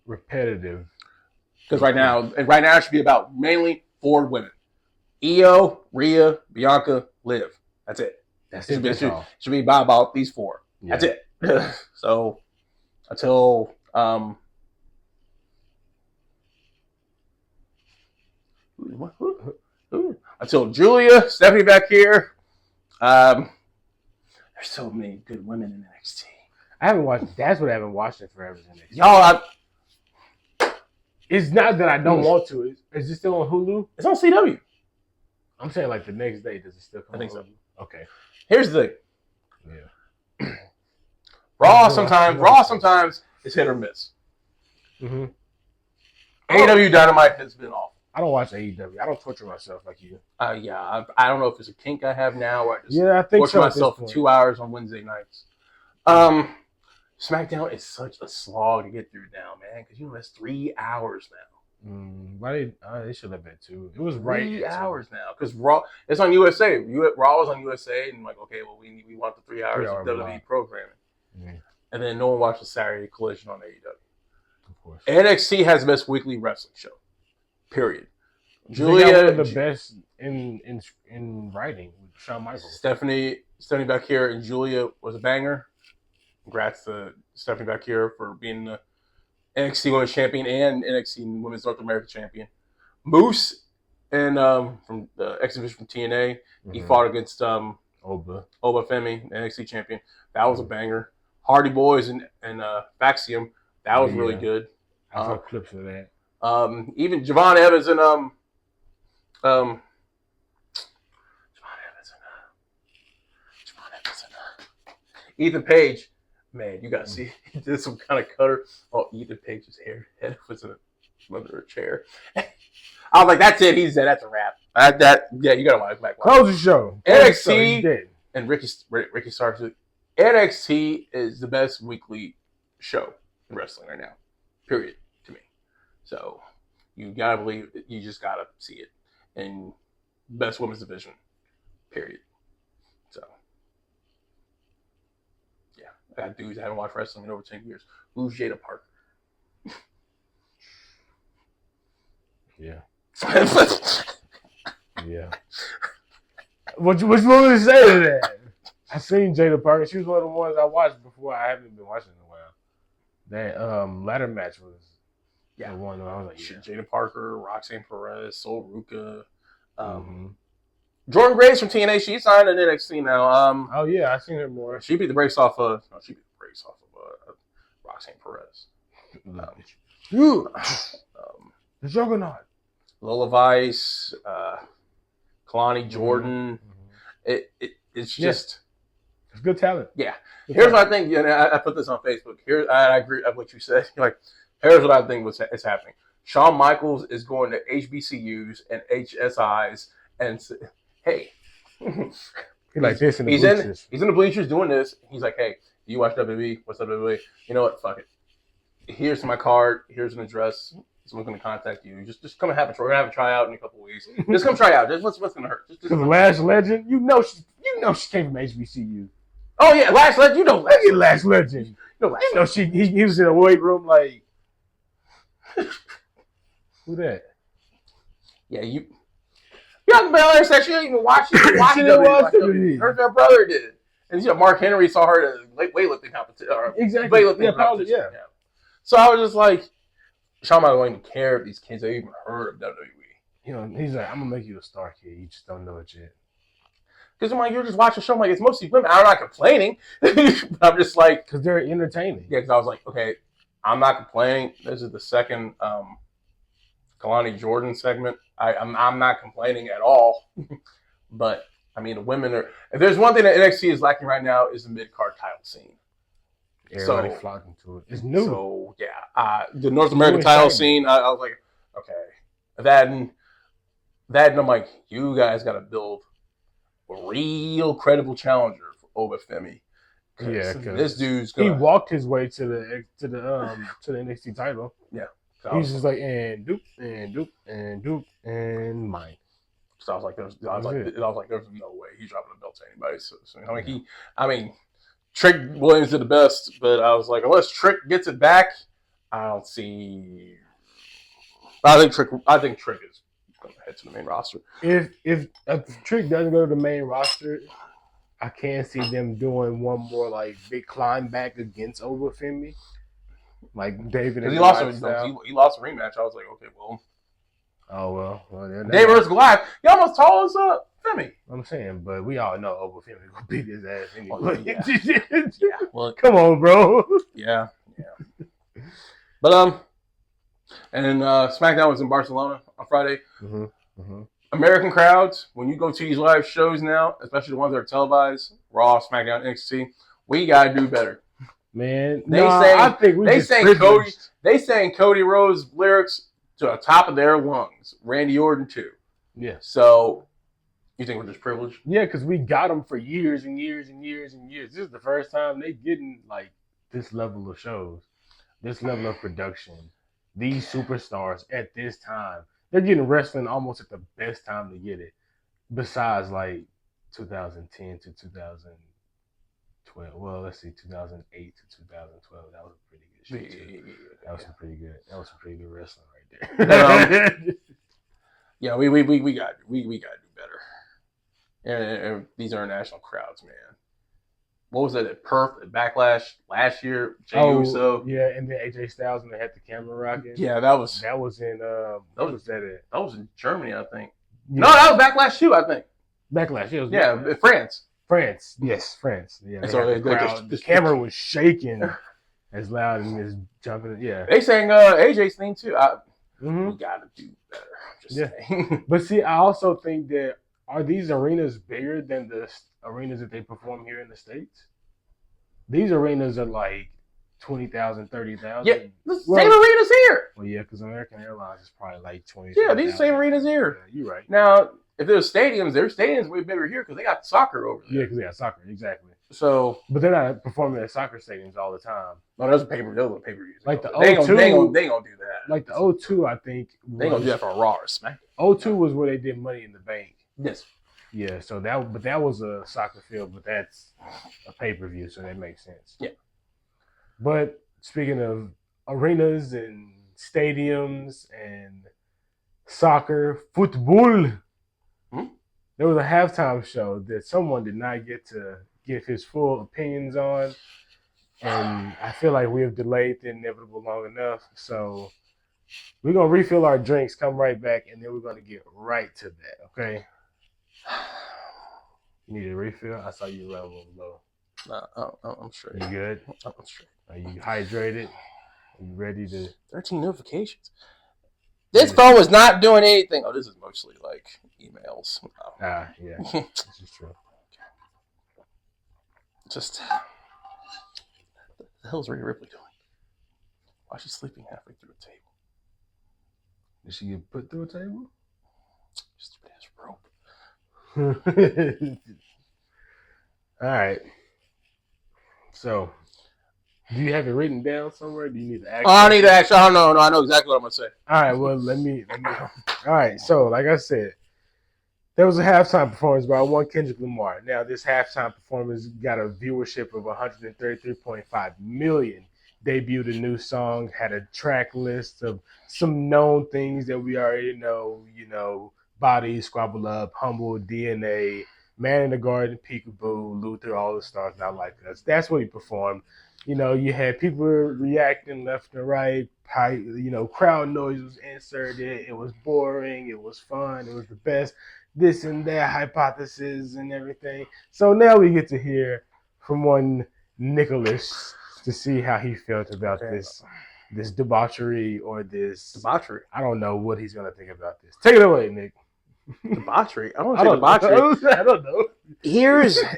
repetitive. Because right now it should be about mainly 4 women: Io, Rhea, Bianca, Liv. That's it. It should be about these 4. Yeah. That's it. So until until Julia, Stephanie back here. There's so many good women in NXT. I haven't watched. That's what I haven't watched it forever. Y'all, it's not that I don't want to. Is it still on Hulu? It's on CW. I'm saying like the next day. Does it still come? I think so. Okay. Here's the thing. Yeah. Raw sometimes is hit or miss. Mm-hmm. AEW Dynamite has been off. I don't watch AEW. I don't torture myself like you. Yeah, I don't know if it's a kink I have now, or I just I think torture myself for 2 hours on Wednesday nights. SmackDown is such a slog to get through now, man, because that's 3 hours now. Why they should have been too? It was right 3 hours now because Raw. It's on USA. Raw was on USA, and like, okay, well, we want the 3 hours of WWE programming, and then no one watches Saturday Collision on AEW. Of course, NXT has the best weekly wrestling show. Period. Julia, the best in writing with Shawn Michaels. Stephanie back here, and Julia was a banger. Congrats to Stephanie back here for being the NXT Women's Champion and NXT Women's North American Champion. Moose and from the exhibition from TNA, he fought against Oba Femi, NXT Champion. That was a banger. Hardy Boys and Faxium, that was really good. I saw clips of that. Even Javon Evans and Ethan Page. Man, you gotta see, he did some kind of cutter. Oh, Ethan Page's head was under a chair. I was like, that's it. He said that's a wrap. You gotta watch back. Close the show. NXT and Ricky Starks. NXT is the best weekly show in wrestling right now. Period. To me. So you gotta believe it. You just gotta see it. And best women's division. Period. So. I got dudes that haven't watched wrestling in over 10 years. Who's Jada Parker? Yeah. Yeah. What you want me to say to that? I seen Jada Parker. She was one of the ones I watched before. I haven't been watching in a while. That ladder match was the one where I was like, Jada Parker, Roxanne Perez, Sol Ruca, Jordan Grace from TNA. She signed in NXT now. I seen her more. She beat the brakes off of. Roxanne Perez. The Juggernaut. Lola Vice, Kalani Jordan. It's just it's good talent. Yeah. Here's what I think. I put this on Facebook. I agree with what you said. Here's what I think is happening. Shawn Michaels is going to HBCUs and HSIs and hey, he's like this in the bleachers. He's in the bleachers doing this. He's like, hey, you watch WWE? What's WWE? You know what? Fuck it. Here's my card. Here's an address. Someone's going to contact you. Just come and have a try. We're going to have a tryout in a couple of weeks. Just come try out. What's going to hurt? Because Lash Legend, you know she came from HBCU. Oh yeah, Lash Legend. You know Lash Legend. He was in a weight room like. Who that? Yeah, Young Belair said she didn't even watch it. Her brother did. And Mark Henry saw her at a weightlifting competition. Exactly. Competition. Yeah. So I was just like, Shawn Michaels don't even care if these kids have even heard of WWE. He's like, I'm gonna make you a star, kid. You just don't know it yet. Because I'm like, you're just watching a show. I'm like, it's mostly women. I'm not complaining. I'm just like, because they're entertaining. Yeah. Because I was like, okay, I'm not complaining. This is the second Kalani Jordan segment. I'm not complaining at all. But I mean, the women are. If there's one thing that NXT is lacking right now is the mid card title scene. Everybody flocking to it. It's new. So yeah, the North American title scene. I was like, okay, that and I'm like, you guys got to build a real credible challenger for Obafemi. Yeah, this dude's gonna... he walked his way to the NXT title. Yeah, he's just like and doop and doop and doop and mine. So I was like, there's no way he's dropping a belt to anybody. So I mean, Trick Williams did the best, but I was like, unless Trick gets it back, I don't see. I think Trick is going to head to the main roster. If Trick doesn't go to the main roster, I can't see them doing one more like big climb back against Obafemi, like David. Because he lost a rematch. I was like, okay, well. Oh well. David versus Goliath. He almost tall as Femi. I'm saying, but we all know Obafemi gonna beat his ass anyway. Yeah. Well, come on, bro. Yeah. But and SmackDown was in Barcelona on Friday. American crowds, when you go to these live shows now, especially the ones that are televised, Raw, SmackDown, NXT, we gotta do better. Man, I think they sang Cody Rhodes lyrics to the top of their lungs. Randy Orton too. Yeah. So you think we're just privileged? Yeah, because we got them for years and years and years and years. This is the first time they getting like this level of shows, this level of production. These superstars at this time, they're getting wrestling almost at the best time to get it. Besides like 2010 to 2012. Well, let's see, 2008 to 2012. That was a pretty good show too. That was some pretty good wrestling right there. Yeah, we got to do better. And these are national crowds, man. What was that at Perth at Backlash last year? Uso. Yeah, and then AJ Styles when they had the camera rocking. Yeah, that was in what was that at? That was in Germany, I think. Yeah. No, that was Backlash too, I think. Backlash, it was France. France, yes, France. Yeah, so the camera was shaking as loud and was jumping. Yeah, they sang AJ's theme too. We gotta do better. Just saying. But see, I also think that are these arenas bigger than the arenas that they perform here in the States? These arenas are like 20,000, 30,000. Yeah, the same arenas here. Well, yeah, because American Airlines is probably like 20. Yeah, these same arenas here. Yeah, you're right. Now, if there's stadiums, their stadiums way bigger here because they got soccer over there. Yeah, because they got soccer, exactly. So, but they're not performing at soccer stadiums all the time. No, those are pay-per-views. Like the O2, they ain't gonna do that. Like the O2, I think they gonna do that for Raw or SmackDown. O2 was where they did Money in the Bank. Yes. Yeah, so that was a soccer field, but that's a pay-per-view, so that makes sense. Yeah. But speaking of arenas and stadiums and soccer, football, there was a halftime show that someone did not get to give his full opinions on, and I feel like we have delayed the inevitable long enough, so we're going to refill our drinks, come right back, and then we're going to get right to that, okay? You need a refill? I saw you level low. I'm straight. You good? I'm straight. Are you hydrated? Are you ready to? 13 notifications. This phone was not doing anything. Oh, this is mostly like emails. Oh. Yeah. This is true. Just the hell's Rhea Ripley doing? Why is she sleeping halfway through a table? Did she get put through a table? Stupid ass rope. All right. So, do you have it written down somewhere? Do you need to act? I need to act. I don't know. No, I know exactly what I'm gonna say. All right. Well, let me. All right. So, like I said, there was a halftime performance by one Kendrick Lamar. Now, this halftime performance got a viewership of 133.5 million. Debuted a new song, had a track list of some known things that we already know. You know, Body, Squabble Up, Humble, DNA, Man in the Garden, Peekaboo, Luther, All the Stars Not Like Us. That's what he performed. You know, you had people reacting left and right. You know, crowd noise was inserted. It was boring. It was fun. It was the best. This and that hypothesis and everything. So now we get to hear from one Nicholas to see how he felt about this. this debauchery or this Debauchery. I don't know what he's gonna think about this. Take it away, Nick. Debauchery. I don't say debauchery. I don't know.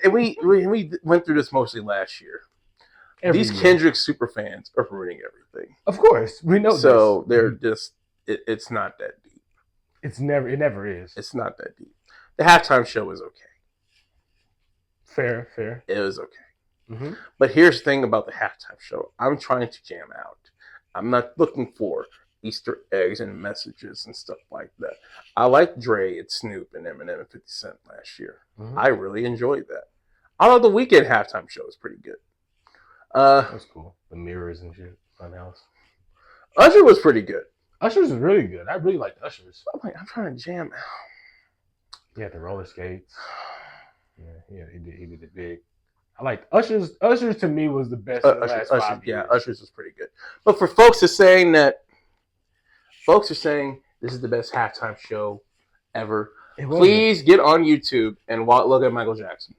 And we went through this mostly last year. These Kendrick super fans are ruining everything. Of course, we know. So they're just. It's not that deep. It never is. It's not that deep. The halftime show was okay. Fair. It was okay. Mm-hmm. But here's the thing about the halftime show. I'm trying to jam out. I'm not looking for Easter eggs and messages and stuff like that. I liked Dre and Snoop and Eminem and 50 Cent last year. Mm-hmm. I really enjoyed that. I thought the Weeknd halftime show was pretty good. That was cool. The mirrors and shit. Funhouse. Usher was pretty good. Usher's is really good. I really liked Usher's. I'm trying to jam out. He had the roller skates. Yeah, he did it big. I liked Usher's. Usher's to me was the best of the last 5 years. Yeah, Usher's was pretty good. But for folks are saying this is the best halftime show ever. Please get on YouTube and look at Michael Jackson.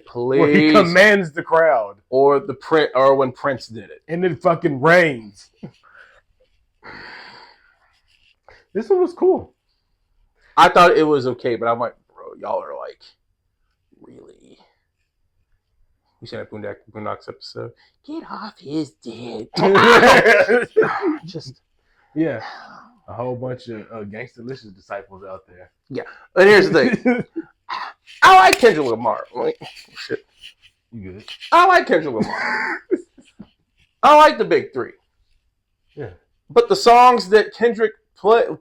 Please. Where he commands the crowd. Or when Prince did it. And it fucking rains. This one was cool. I thought it was okay, but I'm like, bro, y'all are like, really? We said that Boondocks episode. Get off his dick. Just. Yeah. A whole bunch of Gangstalicious disciples out there. Yeah. And here's the thing. I like Kendrick Lamar. Like, shit. You good? I like Kendrick Lamar. I like the big three. Yeah. But the songs that Kendrick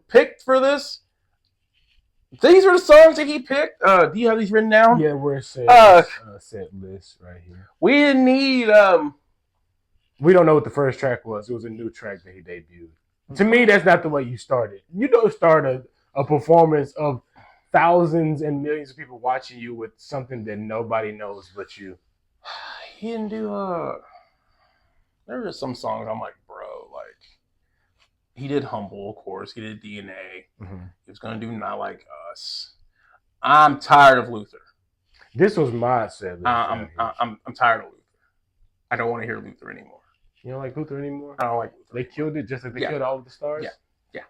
picked for this, these are the songs that he picked. Do you have these written down? Yeah, where it says set list right here. We didn't need. We don't know what the first track was. It was a new track that he debuted. To me, that's not the way you started. You don't start a performance of thousands and millions of people watching you with something that nobody knows but you. He didn't do there are some songs I'm like, bro, like he did Humble, of course. He did DNA. Mm-hmm. He was gonna do Not Like Us. I'm tired of Luther. This was my set. I'm tired of Luther. I don't want to hear Luther anymore. You don't like Luther anymore? I don't like Luther. They killed it just like they killed all of the stars? Yeah.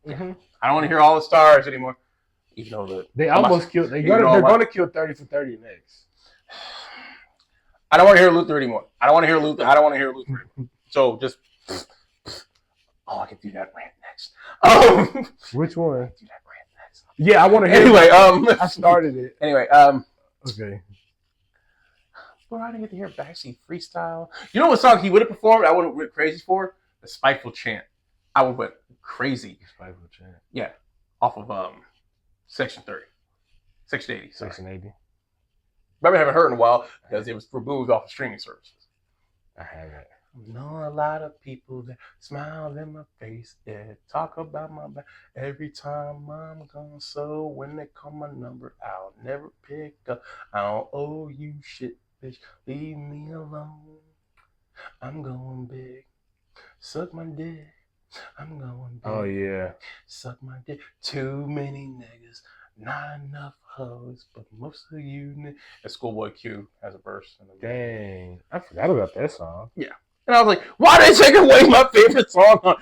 Mm-hmm. I don't want to hear all the stars anymore. Even though they almost killed. They're going to kill 30 for 30 next. I don't want to hear Luther anymore. I don't want to hear Luther. So just. Oh, I can do that rant next. Which one? I can do that rant next. Yeah, I want to hear. Anyway, I started it. Anyway, okay. Bro, I didn't get to hear Backseat Freestyle. You know what song he would have performed? I would have went crazy for the Spiteful Chant. I would have went crazy. Spiteful Chant. Yeah, off of Section 30, Section 80. Sorry. Section 80. Probably haven't heard in a while because it was removed off of streaming services. I haven't. I know a lot of people that smile in my face, yeah, talk about my back every time I'm gone. So when they call my number, I'll never pick up. I don't owe you shit, bitch. Leave me alone. I'm going big. Suck my dick. I'm going big. Oh yeah. Suck my dick. Too many niggas. Not enough hoes, but most of you niggas. And Schoolboy Q has a verse. Dang. I forgot about that song. Yeah. And I was like, why did they take away my favorite song on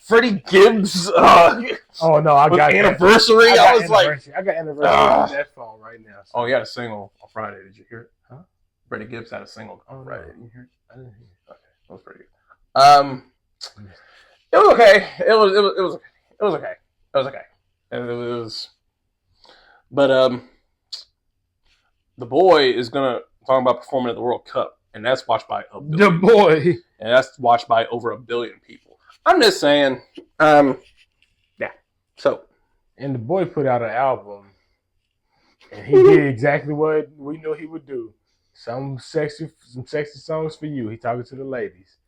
Freddie Gibbs? Oh no, I got Anniversary. I was like, I got Anniversary on that phone right now. So. Oh, he had a single on Friday. Did you hear it? Huh? Freddie Gibbs had a single on Friday. Did you hear it? I didn't hear it. Okay, that was pretty good. It was okay. It was okay. And it was, but the boy is gonna talk about performing at the World Cup. And that's watched by a billion. The boy. And that's watched by over 1 billion people. I'm just saying, yeah. So. And the boy put out an album. And he did exactly what we knew he would do. Some sexy songs for you. He talking to the ladies.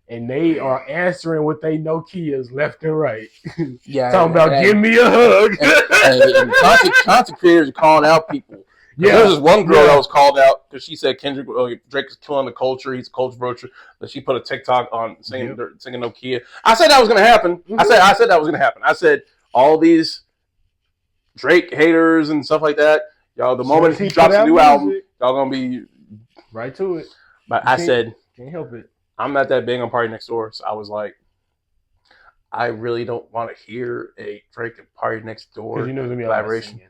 And they are answering what they know key is left and right. Yeah. Talking about give me a hug. And content creators are calling out people. Yeah, there's this one girl that was called out because she said Drake is killing the culture. He's a culture vulture. But she put a TikTok on singing Nokia. I said that was going to happen. Mm-hmm. I said that was going to happen. I said all these Drake haters and stuff like that. Y'all, the moment he drops a new album, y'all going to be right to it. But I said, can't help it. I'm not that big on Party Next Door, so I was like, I really don't want to hear a Drake and Party Next Door Because you know there's gonna be a lot of singing.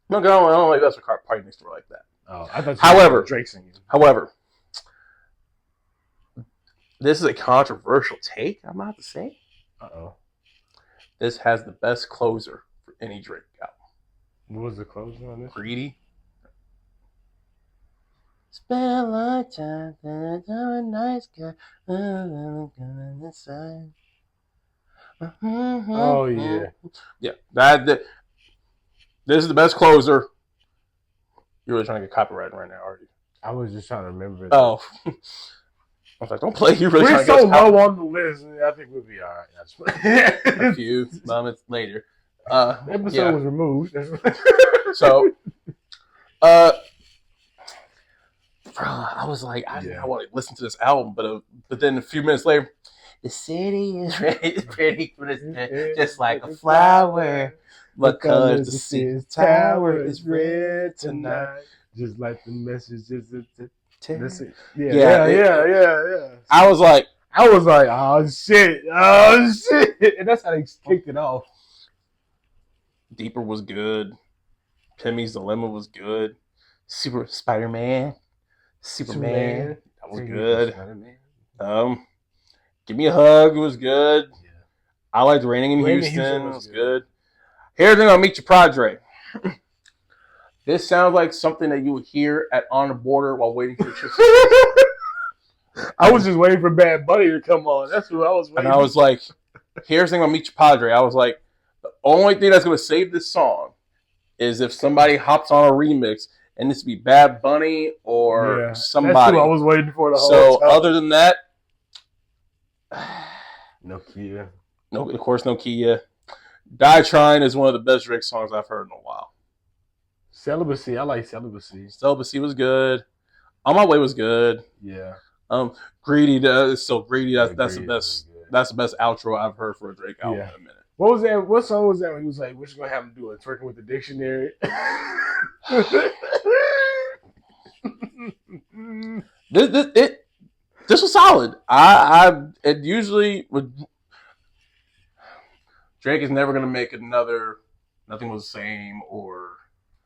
No, I don't like that's what Party Next Door like that. Oh, I thought. However, Drake singing. However, this is a controversial take. I'm about to say. This has the best closer for any Drake album. What was the closer on this? Greedy. Spend a long time, a nice guy. Oh yeah, yeah. That this is the best closer. You're really trying to get copyrighted right now, are you? I was just trying to remember. Oh, I was like, don't play. You really We're so low on the list. I think we'll be all right. A few moments later, the episode was removed. So, I was like, I want to listen to this album, but then a few minutes later, the city is ready for this, just like a flower, because the city tower is red tonight, just like the messages. Yeah. I was like, oh shit, and that's how they kicked it off. Deeper was good. Pimmy's Dilemma was good. Super Spider-Man. Superman. That was good. Give Me a Hug was good. Yeah. I liked Raining in Houston. It was good. Here's I'll Meet Your Padre. This sounds like something that you would hear at On the Border while waiting for your I was just waiting for Bad Bunny to come on. That's what I was waiting for. And I was like, here's I'll Meet Your Padre. I was like, the only thing that's going to save this song is if somebody hops on a remix, and this be Bad Bunny or somebody. That's what I was waiting for the whole time. So other than that, no Kia. No, of course, no Kia. Die Trying is one of the best Drake songs I've heard in a while. Celibacy, I like Celibacy. Celibacy was good. On My Way was good. Yeah. Greedy is so greedy. That's the best. That's the best outro I've heard for a Drake album in a minute. What was that? What song was that when he was like, "We're just gonna have him do a twerking with the dictionary"? This was solid. It usually would. Drake is never gonna make another. Nothing Was the Same, or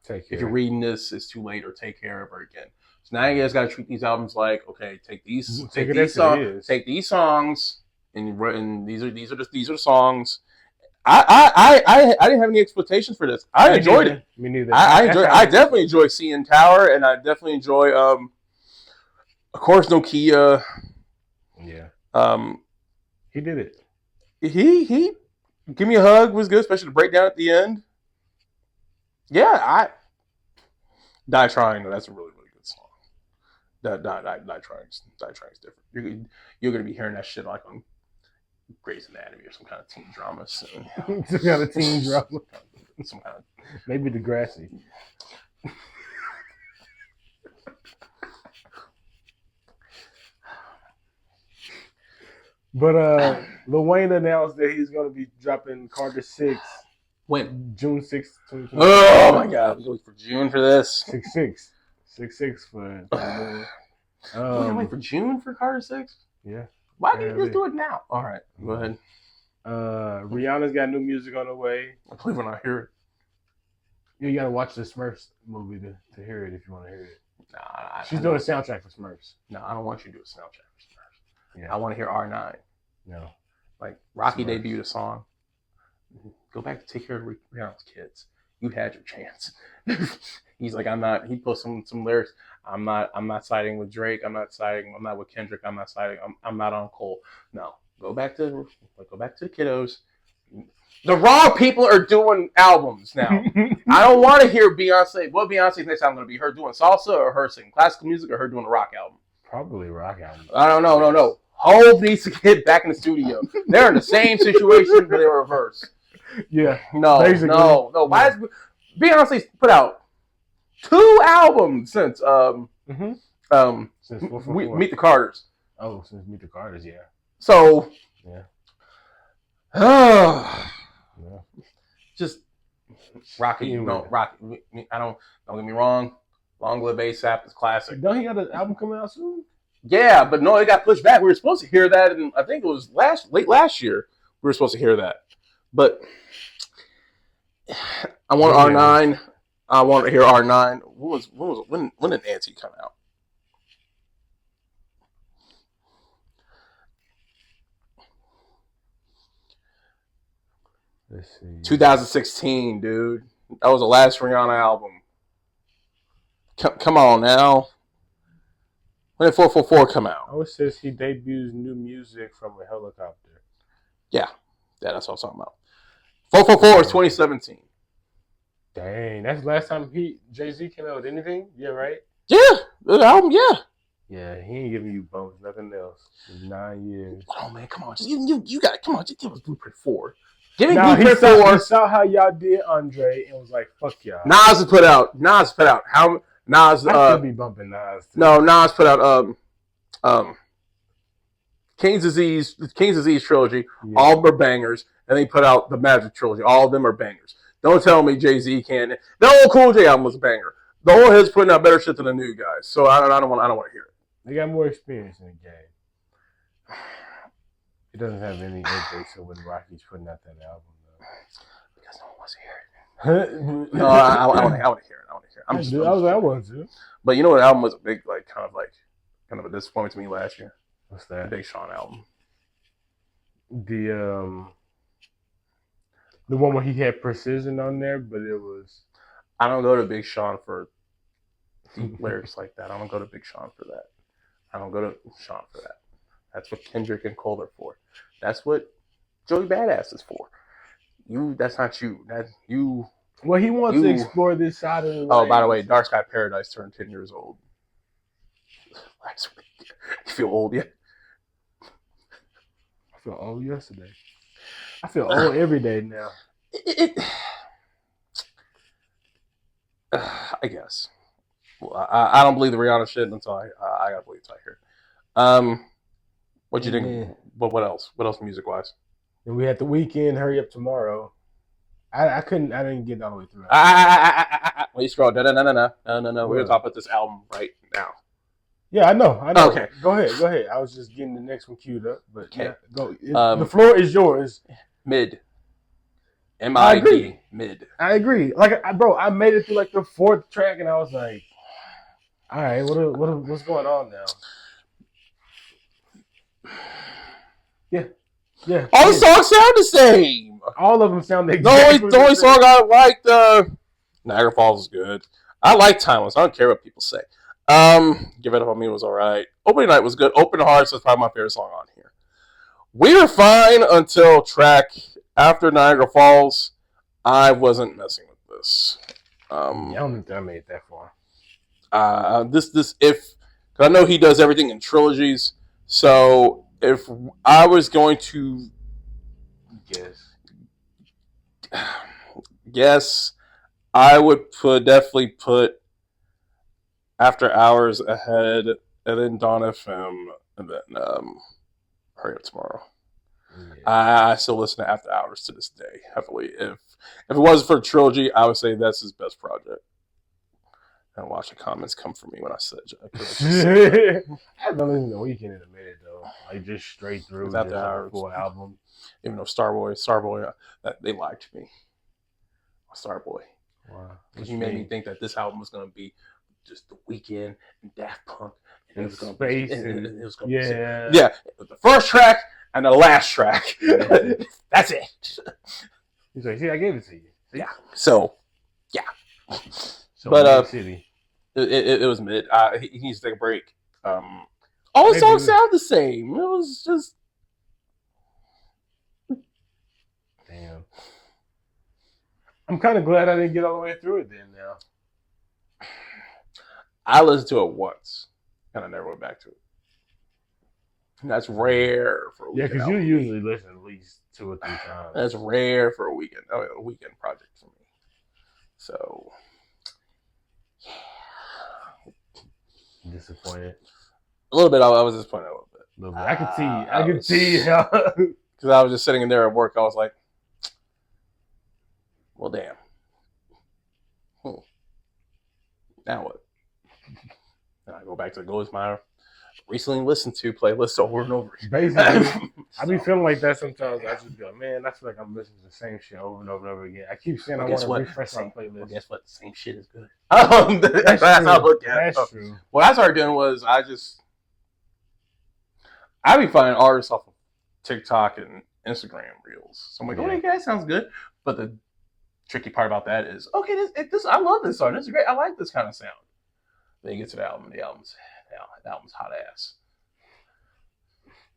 If You're Reading This, It's Too Late, or Take Care of Her again. So now you guys got to treat these albums like, okay, take these songs, and these are the songs. I didn't have any expectations for this. I enjoyed it. Me neither. I definitely enjoy CN Tower, and I definitely enjoy of course Nokia. Yeah. He did it. He Give Me a Hug was good, especially the breakdown at the end. Yeah, Die Trying. That's a really, really good song. Die Trying is different. You're gonna be hearing that shit like on Grey's Anatomy or some kind of teen drama. So. Some kind of teen drama. Some kind of maybe Degrassi. But Lil Wayne announced that he's gonna be dropping Carter 6. When? June 6th, 2020. Oh my God! We're going for June for this. 6/6 for. We're gonna wait for June for Carter 6. Yeah. Why can't you just do it now? All right, go ahead. Rihanna's got new music on the way. I believe when I hear it. You gotta watch the Smurfs movie to hear it if you want to hear it. Nah, she's doing a soundtrack for Smurfs. No, I don't want you to do a soundtrack for Smurfs. Yeah. I want to hear R9. No. Like Rocky debuted a song. Go back to Take Care of Rihanna's Kids. You had your chance. He's like, I'm not. He posted some lyrics. I'm not siding with Drake. I'm not with Kendrick. I'm not on Cole. No. Go back to the kiddos. The wrong people are doing albums now. I don't want to hear Beyonce. What Beyonce's next album going to be? Her doing salsa, or her singing classical music, or her doing a rock album? Probably rock album. I don't know. No. Hove needs to get back in the studio. They're in the same situation, but they're reversed. Yeah. No. Why is Beyonce's put out 2 albums since since Meet the Carters? Oh, since Meet the Carters, yeah. So yeah. Just Rocky. Rocky. Don't get me wrong. Long Live ASAP is classic. Don't he got an album coming out soon? Yeah, but no, it got pushed back. We were supposed to hear that, and I think it was late last year. We were supposed to hear that, but I want R9. I want to hear R9. When did Nancy come out? Let's see. 2016, dude. That was the last Rihanna album. Come on now. When did 444 come out? Oh, it says he debuts new music from a helicopter. Yeah, that's what I was talking about. 444 is 2017. Dang, that's the last time Jay-Z came out with anything? Yeah, right? Yeah, the album, yeah. Yeah, he ain't giving you bumps, nothing else. In 9 years. Oh man, come on, you got come on, just give us Blueprint 4. Give me Nah, Blueprint 4. He saw how y'all did Andre and was like, "Fuck y'all." Nas put out. How Nas? I could be bumping Nas. Too. No, Nas put out King's Disease trilogy. Yeah. All of them are bangers, and they put out the Magic trilogy. All of them are bangers. Don't tell me Jay-Z can't. The old Cool J album was a banger. The old heads putting out better shit than the new guys. So I don't want to hear it. They got more experience in the game. It doesn't have any impact. So when Rocky's putting out that album, though, because no one wants to hear it. No, I want to hear it. I want to. But you know what album was a big kind of a disappointment to me last year? What's that? The Big Sean album. The one where he had Precision on there, but it was. I don't go to Big Sean for deep lyrics like that. I don't go to Big Sean for that. I don't go to Sean for that. That's what Kendrick and Cole are for. That's what Joey Badass is for. That's not you. That's you. Well, he wants to explore this side of the Oh, by the way, Dark Sky Paradise turned 10 years old. Last week. You feel old yet? I feel old yesterday. I feel old every day now. I guess. Well, I don't believe the Rihanna shit until I gotta believe until I hear it. What you think? What else? What else music wise? And we had the weekend. Hurry up tomorrow. I didn't get all the way through. When you scroll, no. We're gonna talk about this album right now. Yeah, I know. Okay, go ahead. I was just getting the next one queued up, but okay. Yeah, go. The floor is yours. Mid. M-I-D. Mid. I agree. I made it through the 4th track, and I was like, "All right, what's going on now?" Yeah. All the songs sound the same. All of them sound exactly the only song I liked, Niagara Falls is good. I like Timeless. I don't care what people say. Give It Up On Me was alright. Opening Night was good. Open Hearts was probably my favorite song on here. We were fine until track after Niagara Falls. I wasn't messing with this. I don't think I made it that far. Because I know he does everything in trilogies. So if I was going to guess, I would definitely put After Hours ahead, and then Dawn FM, and then Hurry Up Tomorrow. Yeah. I still listen to After Hours to this day heavily. If it wasn't for a trilogy, I would say that's his best project. And watch the comments come for me when I said I haven't listened to The Weeknd in a minute though. Just straight through After Hours full album. Even though Starboy, they lied to me. Starboy. Wow. Because you made me think that this album was going to be just The Weeknd and Daft Punk. And it was going to be. It was going to be. Yeah. The first track and the last track. Yeah. That's it. He's like, see, I gave it to you. See? Yeah. So, yeah. So but City. It was mid. He needs to take a break. All the songs sound the same. It was just. Damn. I'm kind of glad I didn't get all the way through it then now. I listened to it once, and I never went back to it. And that's rare for a weekend. Yeah, because you usually listen at least 2 or 3 times. That's rare for a weekend project for me. So, yeah. Disappointed? A little bit. I was disappointed a little bit. I could see. Because I was just sitting in there at work. I was like, well, damn. Now what? And I go back to the Ghost Miner. recently listened to playlists over and over. Basically, I be feeling like that sometimes. I just go, man, I feel like I'm listening to the same shit over and over and over again. I keep saying I want to refresh my playlist. Well, guess what? The same shit is good. That's how I look at it. That's true. What I started doing was I be finding artists off of TikTok and Instagram reels. So I'm like, okay, that sounds good. But the tricky part about that is, okay, this I love this song. This is great. I like this kind of sound. Then you get to the album, and the album's hot ass.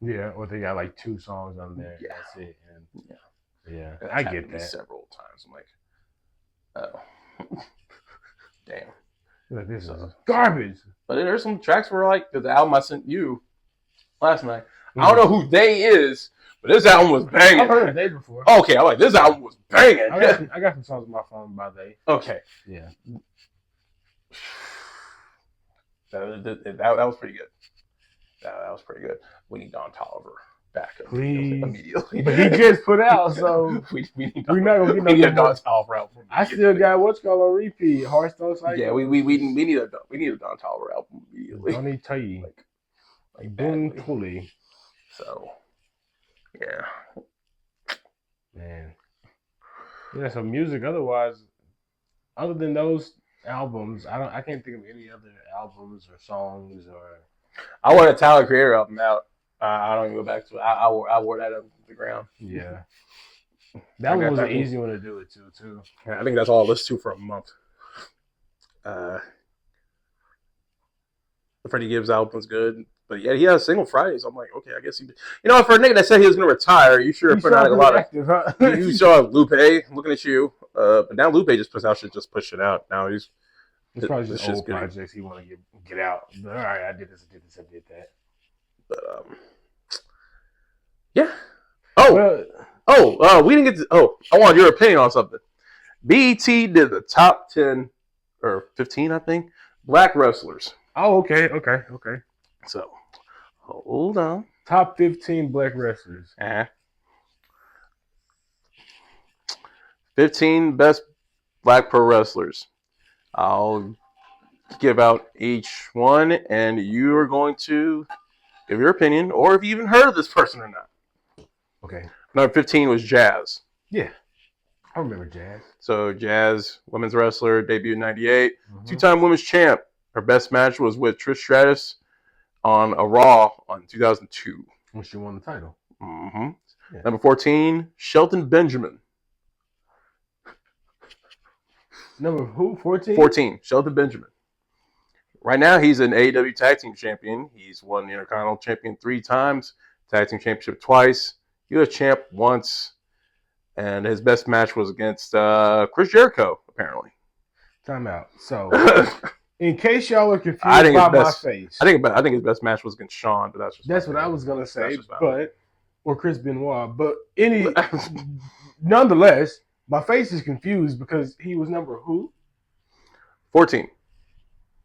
Yeah, or they got like 2 songs on there. Yeah. That's it. And yeah, I get that. Several times. I'm like, oh, damn. Like, this is garbage. But then there's some tracks where like the album I sent you last night. I don't know who they is, but this album was banging. I've heard of they before. Okay, I'm like, this album was banging. I got some songs on my phone by they. Okay. Yeah. That was pretty good. That was pretty good. We need Don Toliver back immediately. But he just put out, so we're not gonna get no Don Toliver album. I still got what's called on repeat. Hearthstone Cycle. Yeah, we need a Don Toliver album immediately. Don't need to tell you. Like boom fully. So yeah. Man. Yeah, so music otherwise, other than those albums, I can't think of any other albums or songs or. I want a Tyler Creator album out. I don't even go back to it. I wore that up to the ground. Yeah, that one was an easy one to do it too. Yeah, I think that's all I listened to for a month. The Freddie Gibbs album's good, but yeah, he has single Fridays. I'm like, okay, I guess he. For a nigga that said he was gonna retire, you sure put out a lot active, huh? You saw Lupe looking at you, but now Lupe just puts out shit, just push it out. Now he's. It's probably just old projects he want to get out. But all right, I did this, I did that. But yeah. We didn't get to. I want your opinion on something. BET did the top 10 or 15, I think, black wrestlers. Oh, okay. So hold on. Top 15 black wrestlers. 15 best black pro wrestlers. I'll give out each one, and you are going to give your opinion, or if you even heard of this person or not. Okay. Number 15 was Jazz. Yeah. I remember Jazz. So Jazz, women's wrestler, debuted in 98. Mm-hmm. 2-time women's champ. Her best match was with Trish Stratus on a Raw on 2002. When she won the title. Mm-hmm. Yeah. Number 14, Shelton Benjamin. Number who? 14? 14, Shelton Benjamin. Right now, he's an AEW Tag Team Champion. He's won the Intercontinental Champion 3 times, Tag Team Championship twice, US Champ once, and his best match was against Chris Jericho, apparently. Time out. So, in case y'all are confused by my face. I think his best match was against Shawn, but that's what I was going to say, or Chris Benoit. But nonetheless, my face is confused because he was number who? 14.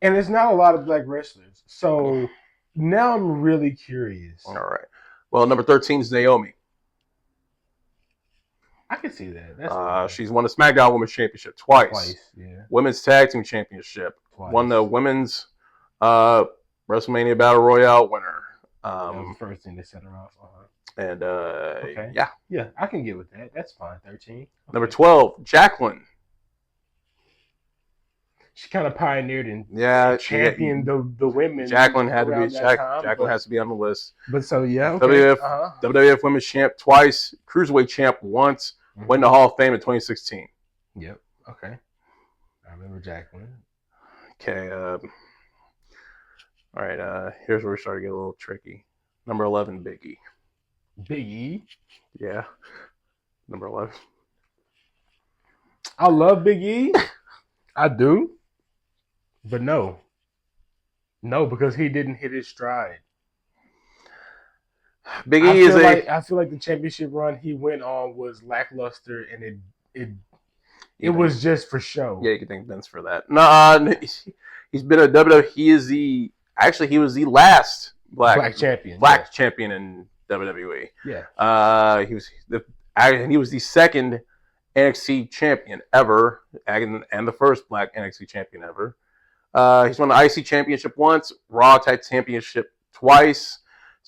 And there's not a lot of black wrestlers. So now I'm really curious. All right. Well, number 13 is Naomi. I can see that. She's won the SmackDown Women's Championship twice. Yeah. Women's Tag Team Championship. Twice. Won the Women's WrestleMania Battle Royale winner. That was the first thing they set her off on. And okay. Yeah, I can get with that. That's fine. 13. Okay. Number 12, Jacqueline. She kind of pioneered and championed the women. Jacqueline had to be Jacqueline has to be on the list. But so okay. WWF Women's Champ twice, Cruiserweight Champ once, went to Hall of Fame in 2016. Yep. Okay. I remember Jacqueline. Okay. All right. Here's where we start to get a little tricky. Number 11, Big E. Big E? Yeah. Number 11. I love Big E. I do. But no. No, because he didn't hit his stride. Big E I feel like the championship run he went on was lackluster, and it was just for show. Yeah, you can thank Vince for that. No, he's been a WWE. He was the last black champion in WWE. Yeah. He was the second NXT champion ever, and the first black NXT champion ever. He's won the IC championship once, Raw Tag Championship twice.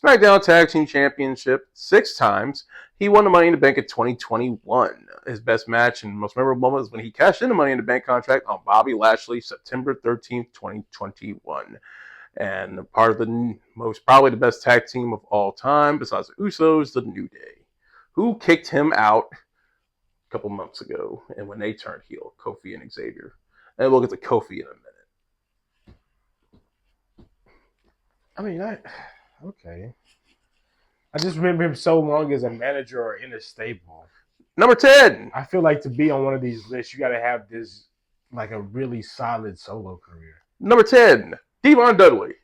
SmackDown Tag Team Championship 6 times. He won the Money in the Bank in 2021. His best match and most memorable moment was when he cashed in the Money in the Bank contract on Bobby Lashley September 13th, 2021. And part of the probably the best tag team of all time, besides the Usos, the New Day, who kicked him out a couple months ago, and when they turned heel, Kofi and Xavier. And we'll get to Kofi in a minute. I mean, okay. I just remember him so long as a manager or in a stable. Number 10. I feel like to be on one of these lists, you got to have this, like a really solid solo career. Number 10, Devon Dudley.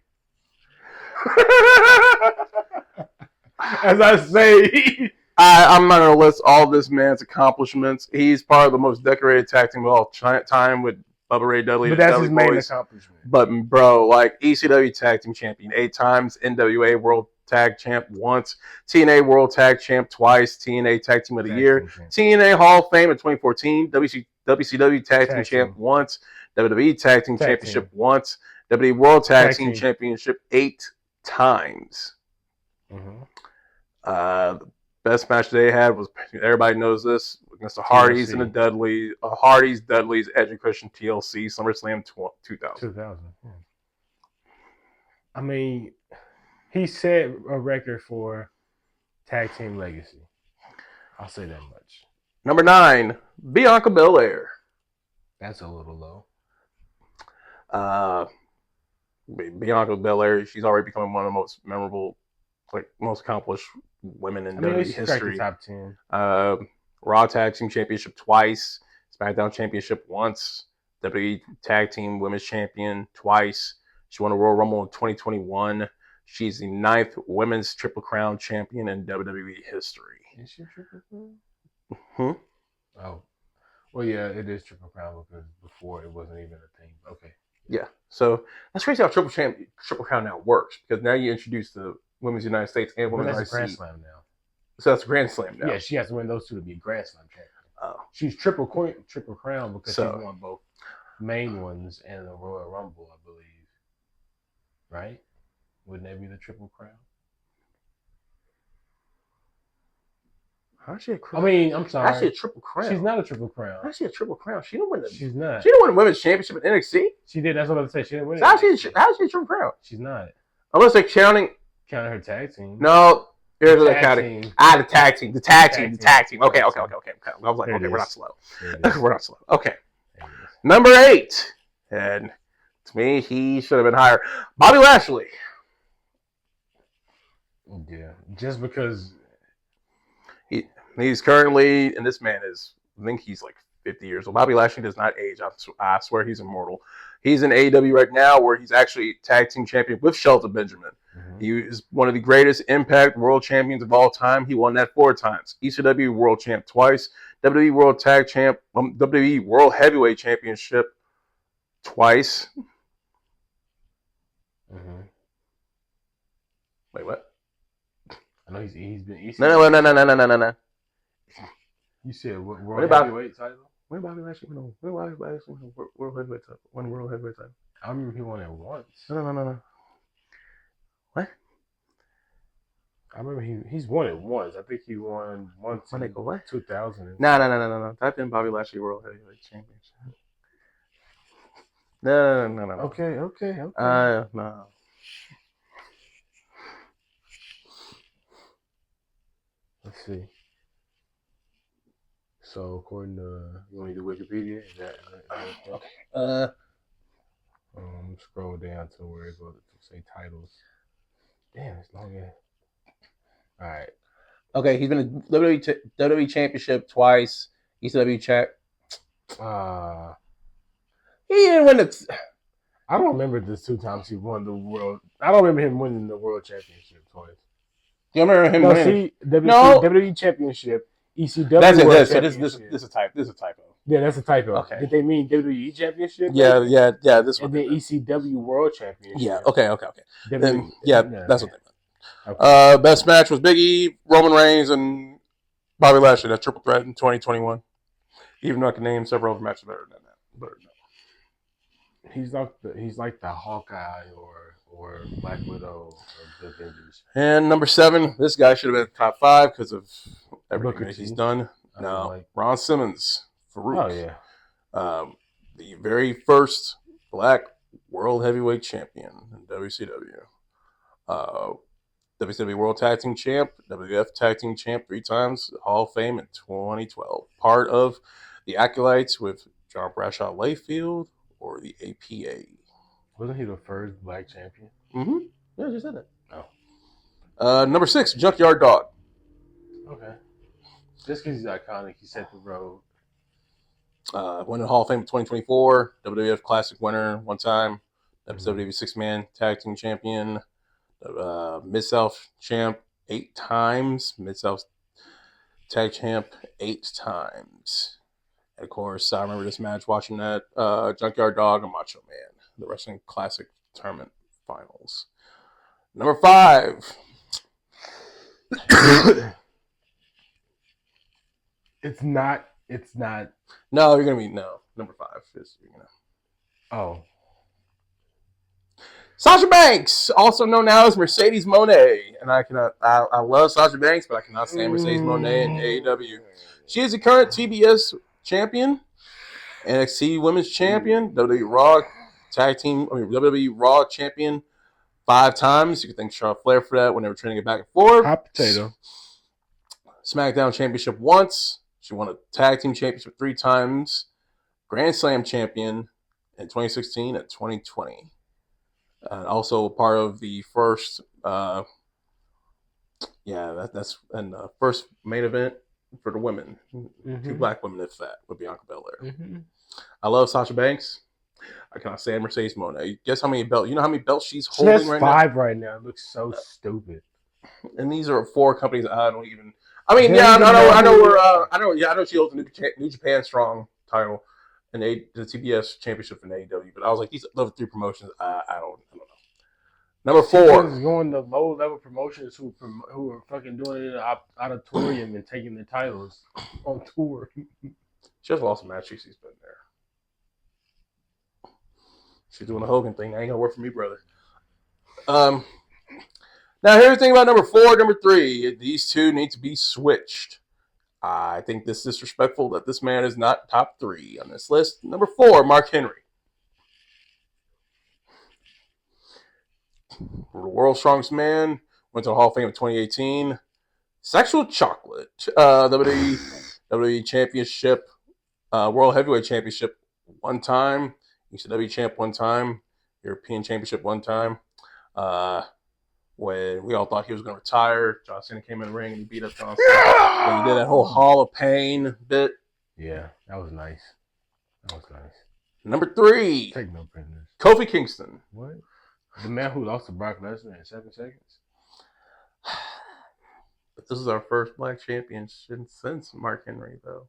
As I say, I'm not going to list all this man's accomplishments. He's part of the most decorated tag team of all time with Bubba Ray Dudley. But that's his main accomplishment. But, bro, like ECW Tag Team Champion 8 times, NWA World Tag Champ once, TNA World Tag Champ twice, TNA Tag Team of the Year, TNA Hall of Fame in 2014, WCW Tag Team Champ once, WWE Tag Team Championship once, WWE World Tag Team Championship 8 times. The best match they had was, everybody knows this, against the Hardys and the Dudleys. Dudleys, Edge and Christian, TLC, SummerSlam 2000. Yeah. I mean, he set a record for tag team legacy. I'll say that much. Number 9, Bianca Belair. That's a little low. Bianca Belair, she's already becoming one of the most memorable, like most accomplished women in WWE history. Top 10. Raw Tag Team Championship twice, SmackDown Championship once, WWE Tag Team Women's Champion twice. She won a Royal Rumble in 2021. She's the 9th Women's Triple Crown Champion in WWE history. Is she Triple Crown? Oh. Well, yeah, it is Triple Crown because before it wasn't even a thing. Okay. Yeah. So that's crazy how Triple Crown now works, because now you introduce the Women's United States and Women's IC. Grand Slam now. So that's a Grand Slam now. Yeah, she has to win those two to be a Grand Slam champion. Oh. She's Triple Crown because she won both main ones and the Royal Rumble, I believe. Right? Wouldn't that be the Triple Crown? How's she a crown? I mean, I'm sorry. How's she a Triple Crown? She's not a Triple Crown. How's she a Triple Crown? She didn't win the. She's not. She didn't win the Women's Championship in NXT. She did. That's what I was saying. She didn't win. So how's she a Triple Crown? She's not. Unless they're counting her tag team. No, here's what they're counting. The tag team. Okay. I was like, okay, we're not slow. We're not slow. Okay. Number 8, and to me, he should have been higher. Bobby Lashley. Yeah, just because he's currently, and this man is, I think he's like 50 years old. Bobby Lashley does not age. I swear he's immortal. He's in AEW right now, where he's actually tag team champion with Shelton Benjamin. He is one of the greatest Impact World Champions of all time. He won that 4 times. ECW World Champ twice. WWE World Tag Champ. WWE World Heavyweight Championship twice. Wait, what? I know he's been ECW. No. You said World Heavyweight title? When Bobby Lashley won World Heavyweight title? World Heavyweight title? I remember he won it once. No. What? I remember he's won it once. I think he won once in what? 2000. No. Type in Bobby Lashley World Heavyweight Championship. No. Okay. No. Let's see. So according to you want me to Wikipedia? Is that okay. Scroll down to where it goes to say titles. Damn, it's long. All right. Okay, he's been a WWE Championship twice. ECW champ. He didn't win it. I don't remember the 2 times he won the world. I don't remember him winning the world championship twice. Do you remember him winning? WWE Championship, ECW That's it. World This is a typo. Yeah, that's a typo. Okay. Did they mean WWE Championship? Yeah. This one. And then ECW World Championship. Yeah. Okay. Then, that's what they meant. Okay. Best match was Big E, Roman Reigns, and Bobby Lashley. That triple threat in 2021. Even though I can name several other matches better than that. But no. He's like the Hawkeye or or Black Widow or the Avengers. And number 7, this guy should have been top 5 because of everything Booker that he's T. done. I No, feel like. Ron Simmons, Farouk. Oh yeah. The very first Black World Heavyweight Champion in WCW. WCW World Tag Team Champ, WWF Tag Team Champ 3 times, Hall of Fame in 2012. Part of the Acolytes with John Bradshaw Layfield or the APA. Wasn't he the first Black champion? Mm-hmm. Yeah, I just said that. Oh. Number 6, Junkyard Dog. Okay. Just because he's iconic, he set the road. Won the Hall of Fame in 2024. WWF Classic winner 1 time. WCW 6-man Tag Team Champion. Mid-South Champ 8 times. Mid-South Tag Champ 8 times. And of course, I remember this match watching that Junkyard Dog and Macho Man, the Wrestling Classic Tournament Finals. Number 5. It's not. No, you're gonna be number 5 is Oh. Sasha Banks, also known now as Mercedes Moné, and I love Sasha Banks, but I cannot stand Mercedes Moné in AEW. She is the current TBS champion, NXT Women's Champion, WWE Raw Champion 5 times. You can thank Charlotte Flair for that when they were trying to get back and forth. Hot potato. SmackDown Championship once. She won a Tag Team Championship 3 times. Grand Slam Champion in 2016 and 2020. Also part of the first, that's and the first main event for the women. Mm-hmm. 2 Black women, if that, with Bianca Belair. Mm-hmm. I love Sasha Banks. I cannot stand Mercedes Moné. Guess how many belts? You know how many belts she's holding right now? 5 right now. It looks so stupid. And these are 4 companies I don't even. I mean, yeah, I know she holds the New Japan Strong title and the TBS Championship in AEW, but I was like, these level 3 promotions, I don't know. Number 4 is going to low level promotions who are fucking doing it in an auditorium and taking the titles on tour. She just lost a match. She's been there. She's doing the Hogan thing. That ain't gonna work for me, brother. Now, here's the thing about number 4, number 3. These 2 need to be switched. I think this is disrespectful that this man is not top 3 on this list. Number 4, Mark Henry. The world's strongest man. Went to the Hall of Fame in 2018. Sexual Chocolate. WWE Championship. World Heavyweight Championship 1 time. ECW Champ 1 time. European Championship 1 time. When we all thought he was going to retire, John Cena came in the ring and he beat up John Cena. And he did that whole Hall of Pain bit. Yeah, that was nice. Number 3. Take no prisoners. Kofi Kingston. What? The man who lost to Brock Lesnar in 7 seconds? But this is our first Black champion since Mark Henry, though.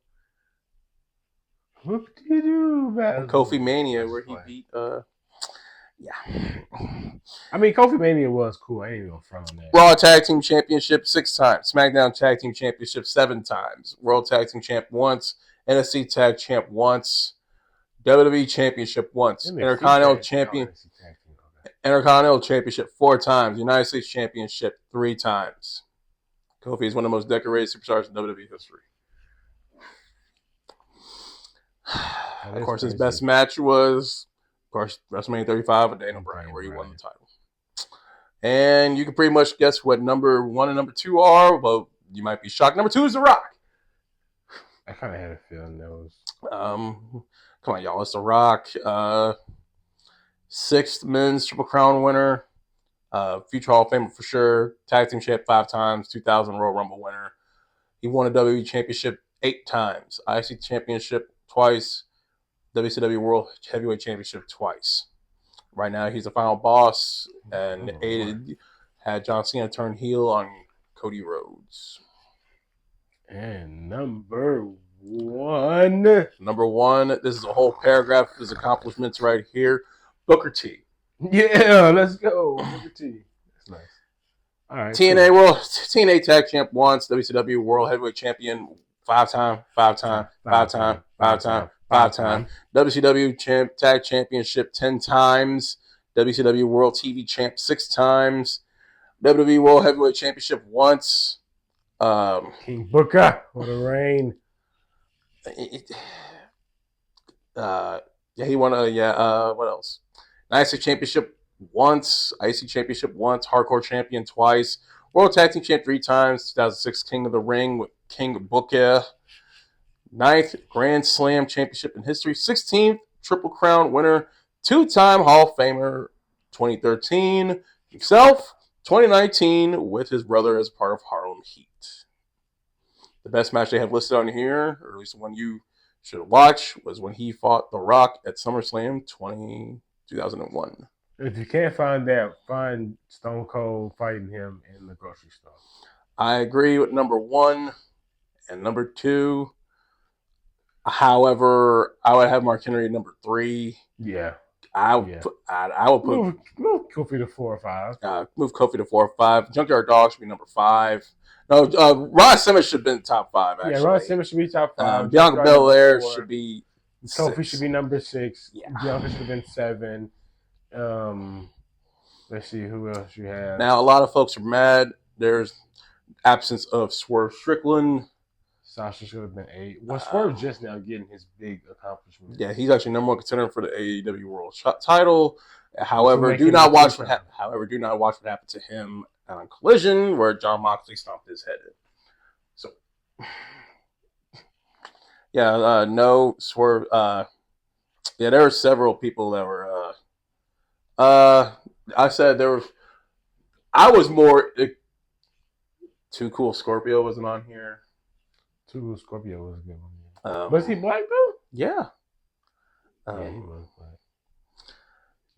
What did you do, man? Kofi Mania, where he beat, I mean, Kofi Mania was cool. I ain't even gonna front on that. Raw Tag Team Championship 6 times. SmackDown Tag Team Championship 7 times. World Tag Team Champ once. NXT Tag Champ once. WWE Championship once. Intercontinental Champion. Intercontinental Championship 4 times. United States Championship 3 times. Kofi is one of the most decorated superstars in WWE history. Of course, his best match was, of course, WrestleMania 35 with Daniel Bryan, where he won the title. And you can pretty much guess what number 1 and number 2 are, but you might be shocked. Number 2 is The Rock. I kind of had a feeling those. Come on, y'all. It's The Rock. 6th men's Triple Crown winner. Future Hall of Famer for sure. Tag Team Champ 5 times. 2000 Royal Rumble winner. He won a WWE Championship 8 times. IC Championship twice. WCW World Heavyweight Championship twice. Right now, he's the final boss and had John Cena turn heel on Cody Rhodes. And number 1. Number 1, this is a whole paragraph of his accomplishments right here. Booker T. Yeah, let's go. Booker T. That's nice. All right. TNA Tag Champ once, WCW World Heavyweight Champion 5 time. WCW Tag Championship 10 times, WCW World TV Champ 6 times, WWE World Heavyweight Championship once. King Booker, what a reign! He won what else? IC Championship once, IC Championship once, Hardcore Champion twice, World Tag Team Champ 3 times, 2006 King of the Ring with King Booker, 9th Grand Slam Championship in history, 16th Triple Crown winner, 2-time Hall of Famer, 2013 himself, 2019 with his brother as part of Harlem Heat. The best match they have listed on here, or at least the one you should watch, was when he fought The Rock at SummerSlam 2001. If you can't find that, find Stone Cold fighting him in the grocery store. I agree with number 1 and number 2. However, I would have Mark Henry at number 3. Yeah. I would put move Kofi to 4 or 5. Move Kofi to 4 or 5. Junkyard Dog should be number 5. No, Ron Simmons should have been top 5. Actually, yeah, Ron Simmons should be top 5. Bianca Belair should be. Kofi should be number 6. Yeah. Bianca should have been 7. Let's see who else you have. Now, a lot of folks are mad. There's absence of Swerve Strickland. Sasha should have been 8. Well, Swerve's just now getting his big accomplishment. Yeah, he's actually number 1 contender for the AEW World title. However, do not watch what happened to him on Collision, where John Moxley stomped his head in. So, yeah, no Swerve. Yeah, there were several people that were. I said there were. I was more. Too Cool Scorpio wasn't on here. Too Cool Scorpio was a good one. Was he black though? Yeah. Yeah, he was black.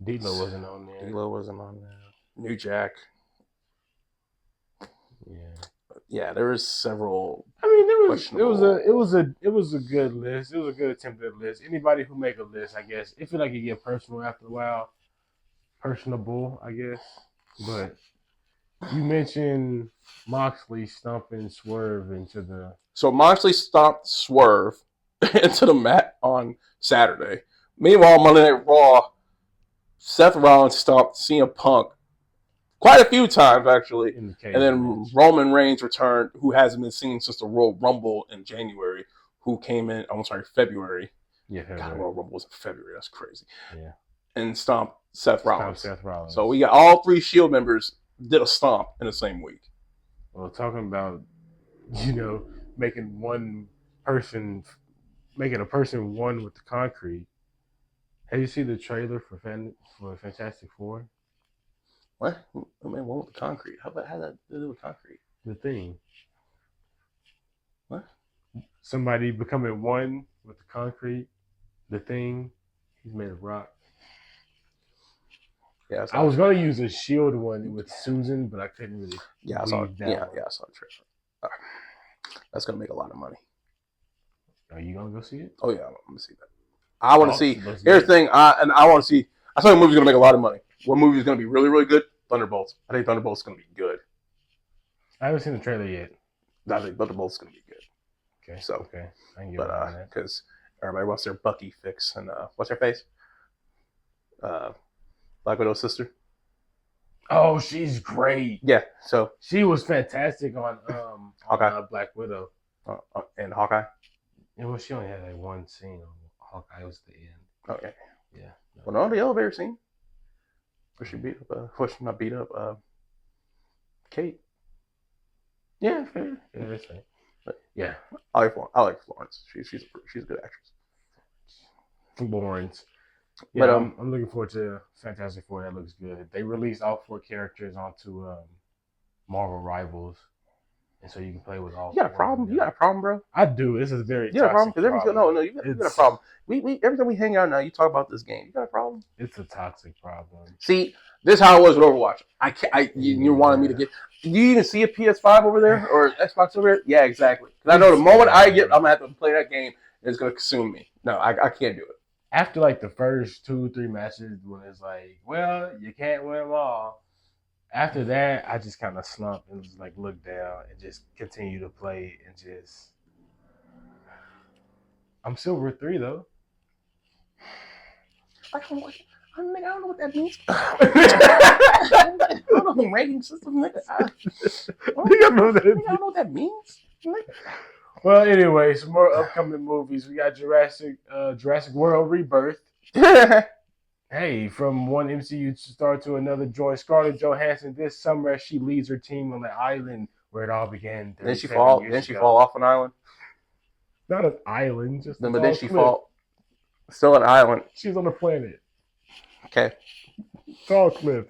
D-Lo wasn't on there. D-Lo wasn't on there. New Jack. Yeah. Yeah, there was several. I mean, it was a good list. It was a good attempt at a list. Anybody who make a list, I guess, it feel like it get personal after a while. Personable, I guess. But you mentioned Moxley stomping Swerve into the. So Moxley stomped Swerve into the mat on Saturday. Meanwhile, Monday Night Raw, Seth Rollins stomped CM Punk quite a few times, actually. In the cage and then match. Roman Reigns returned, who hasn't been seen since the Royal Rumble in January, who came in, February. Yeah, God, Royal Rumble was in February. That's crazy. Yeah. And stomped Seth Rollins. Seth Rollins. So we got all 3 Shield members did a stomp in the same week. Well, talking about, making a person one with the concrete. Have you seen the trailer for Fantastic Four? What? I mean, one with the concrete. How that to do with concrete? The Thing. What? Somebody becoming one with the concrete. The Thing. He's made of rock. Yeah, I was gonna use a Shield one with Susan, but I couldn't really. Yeah, I saw the trailer. That's gonna make a lot of money. Are you gonna go see it? Oh yeah, I'm gonna see that. I want to see. Here's the thing. I want to see. I thought the movie's gonna make a lot of money. What movie is gonna be really, really good? Thunderbolts. I think Thunderbolts is gonna be good. I haven't seen the trailer yet. I think Thunderbolts is gonna be good. Okay. So, okay. I can get behind that. Because everybody wants their Bucky fix, and what's her face? Black Widow's sister. Oh, she's great. Yeah. So she was fantastic on Hawkeye. Black Widow and Hawkeye. Yeah, well, she only had like one scene on Hawkeye. It was the end. Okay. Yeah. Well, no, the elevator scene. Where she beat up, Kate. Yeah, fair. Yeah, that's fair. But yeah, I like Florence. She's a good actress. Florence. Yeah, but I'm looking forward to Fantastic Four. That looks good. They released all 4 characters onto Marvel Rivals, and so you can play with all. You got a problem? You got a problem, bro? I do. This is very. You got a problem? No, you got a problem. We every time we hang out now, you talk about this game. You got a problem? It's a toxic problem. See, this is how it was with Overwatch. You wanted me to get. Do you even see a PS5 over there or Xbox over there? Yeah, exactly. Because I know the moment I'm gonna have to play that game, it's gonna consume me. No, I can't do it. After like the first 2-3 matches, when it's like, well, you can't win them all. After that, I just kind of slumped and just like look down and just continue to play and just. I'm Silver 3 though. I I don't know what that means. I don't know the ranking system, nigga. I don't know what that means. Well, anyway, some more upcoming movies. We got Jurassic World Rebirth. Hey, from one MCU star to another, join Scarlett Johansson this summer as she leads her team on the island where it all began. Didn't she fall? Didn't she fall off an island? Not an island, just but did she fall? Still an island. She's on a planet. Okay. Tall cliff.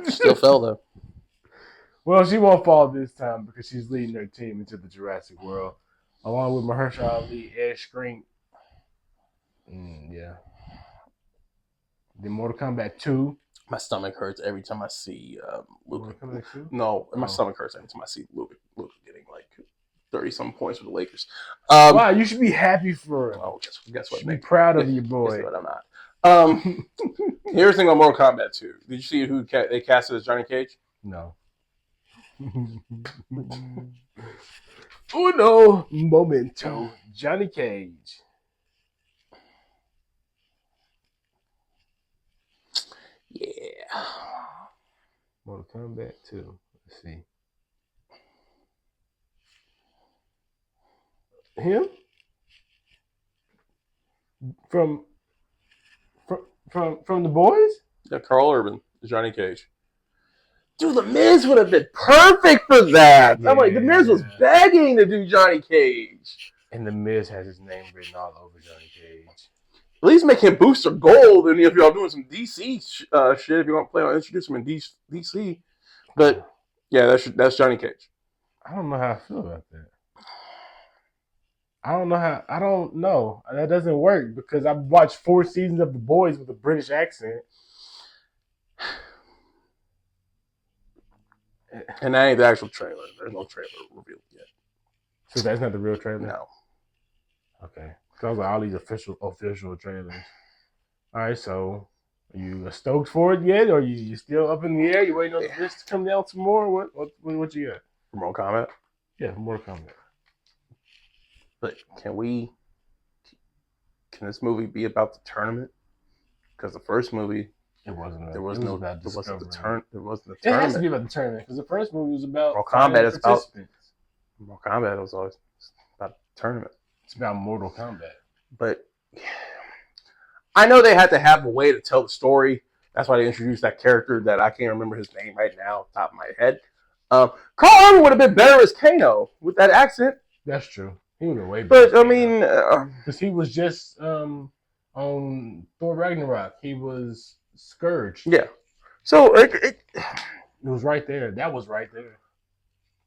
Still fell though. Well, she won't fall this time because she's leading her team into the Jurassic World, along with Mahershala Ali, Ed Skrein. Yeah. Then Mortal Kombat 2. My stomach hurts every time I see Luka. Mortal Kombat 2? No, my stomach hurts every time I see Luka getting like 30-some points for the Lakers. Wow, you should be happy for him. Oh, guess what? Be proud of your boy. Guess what? I'm not. Here's the thing on Mortal Kombat 2. Did you see who they casted as Johnny Cage? No. Uno momento. Johnny Cage. Yeah. Mortal Kombat 2. Let's see. Him? From the boys? Yeah, Carl Urban, Johnny Cage. Dude, The Miz would have been perfect for that. Yeah. I'm like, The Miz was begging to do Johnny Cage. And The Miz has his name written all over Johnny Cage. At least make him Booster Gold, and if y'all doing some DC shit, if you want to plan on introducing him in DC. But, yeah, that's Johnny Cage. I don't know how I feel about that. I don't know. That doesn't work because I've watched 4 seasons of The Boys with a British accent. And that ain't the actual trailer. There's no trailer revealed yet. So that's not the real trailer? No. Okay. Because I was like, all these official trailers. All right, so are you stoked for it yet? Or are you still up in the air? You waiting on this to come down some more? What you got? Mortal Kombat? Yeah, Mortal Kombat. But can this movie be about the tournament? Because the first movie, there wasn't a tournament. It has to be about the tournament because the first movie was about Mortal Kombat. Is about Mortal Kombat was always about the tournament. It's about Mortal Kombat. But I know they had to have a way to tell the story. That's why they introduced that character that I can't remember his name right now off the top of my head. Carl Urban would have been better as Kano with that accent. That's true. He would have way better. But I mean, because he was just on Thor Ragnarok. He was Scourge. Yeah. So it was right there. That was right there.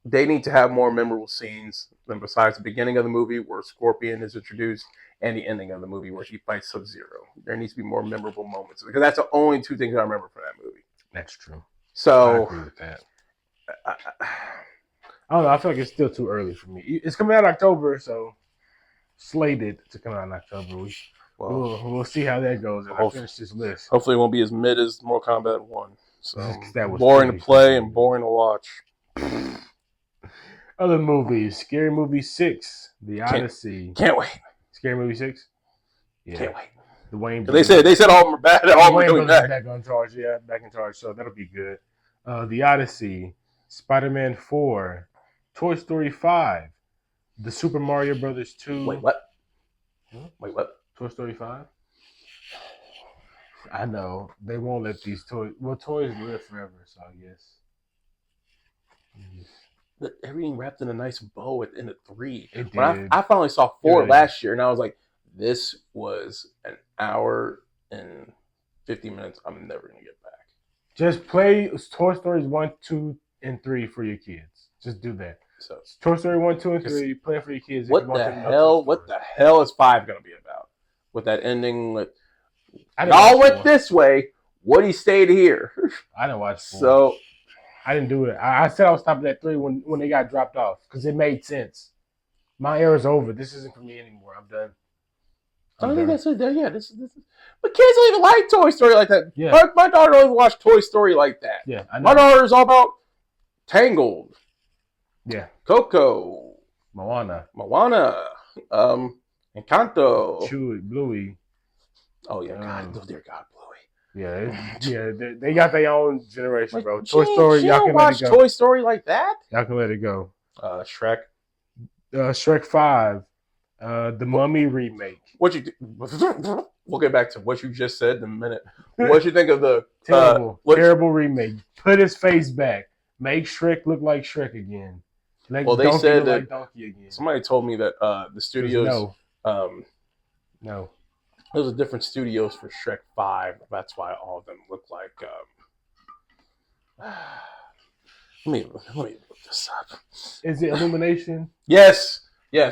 They need to have more memorable scenes than besides the beginning of the movie where Scorpion is introduced and the ending of the movie where he fights Sub-Zero. There needs to be more memorable moments because that's the only 2 things I remember from that movie. That's true. So I agree with that. I don't know. I feel like it's still too early for me. It's coming out in October, so slated to come out in October. We'll see how that goes. I finish this list. Hopefully, it won't be as mid as Mortal Kombat 1. So that was boring to play and boring to watch. Other movies: Scary Movie 6, The Odyssey. Can't wait. Scary Movie 6. Yeah. Can't wait. The Wayne. They said all of them are bad. All of them are doing back on charge. Yeah, back in charge. So that'll be good. The Odyssey, Spider-Man 4, Toy Story 5, The Super Mario Brothers 2. Wait, what? Toy Story 5? I know. They won't let these toys... Well, toys live forever, so I guess. But everything wrapped in a nice bow at the end of 3. It did. When I finally saw 4 last year, and I was like, this was an hour and 50 minutes I'm never going to get back. Just play Toy Stories 1, 2, and 3 for your kids. Just do that. So Toy Story 1, 2, and 3, play for your kids. What the hell is 5 going to be about? With that ending, y'all went this way. Woody stayed here. I didn't watch 4. So I didn't do it. I said I was stopping at 3 when they got dropped off because it made sense. My era's over. This isn't for me anymore. I'm done. I think that's it. Yeah, this is. But kids don't even like Toy Story like that. Yeah. My daughter don't even watch Toy Story like that. Yeah, I know. My daughter's all about Tangled. Yeah. Coco. Moana. Encanto. Chewy, Bluey. Oh yeah, God, oh dear God, Bluey. Yeah, they got their own generation, Like, bro. Toy Story, she y'all don't can let it watch go. Toy Story like that. Y'all can let it go. Shrek. Shrek 5, the Mummy remake. What you? We'll get back to what you just said in a minute. What you think of the terrible remake? Put his face back. Make Shrek look like Shrek again. Make Well, they Donkey said look that like Donkey again. somebody told me that the studios. No. Those are different studios for Shrek 5. That's why all of them look like. Let me look this up. Is it Illumination? Yes.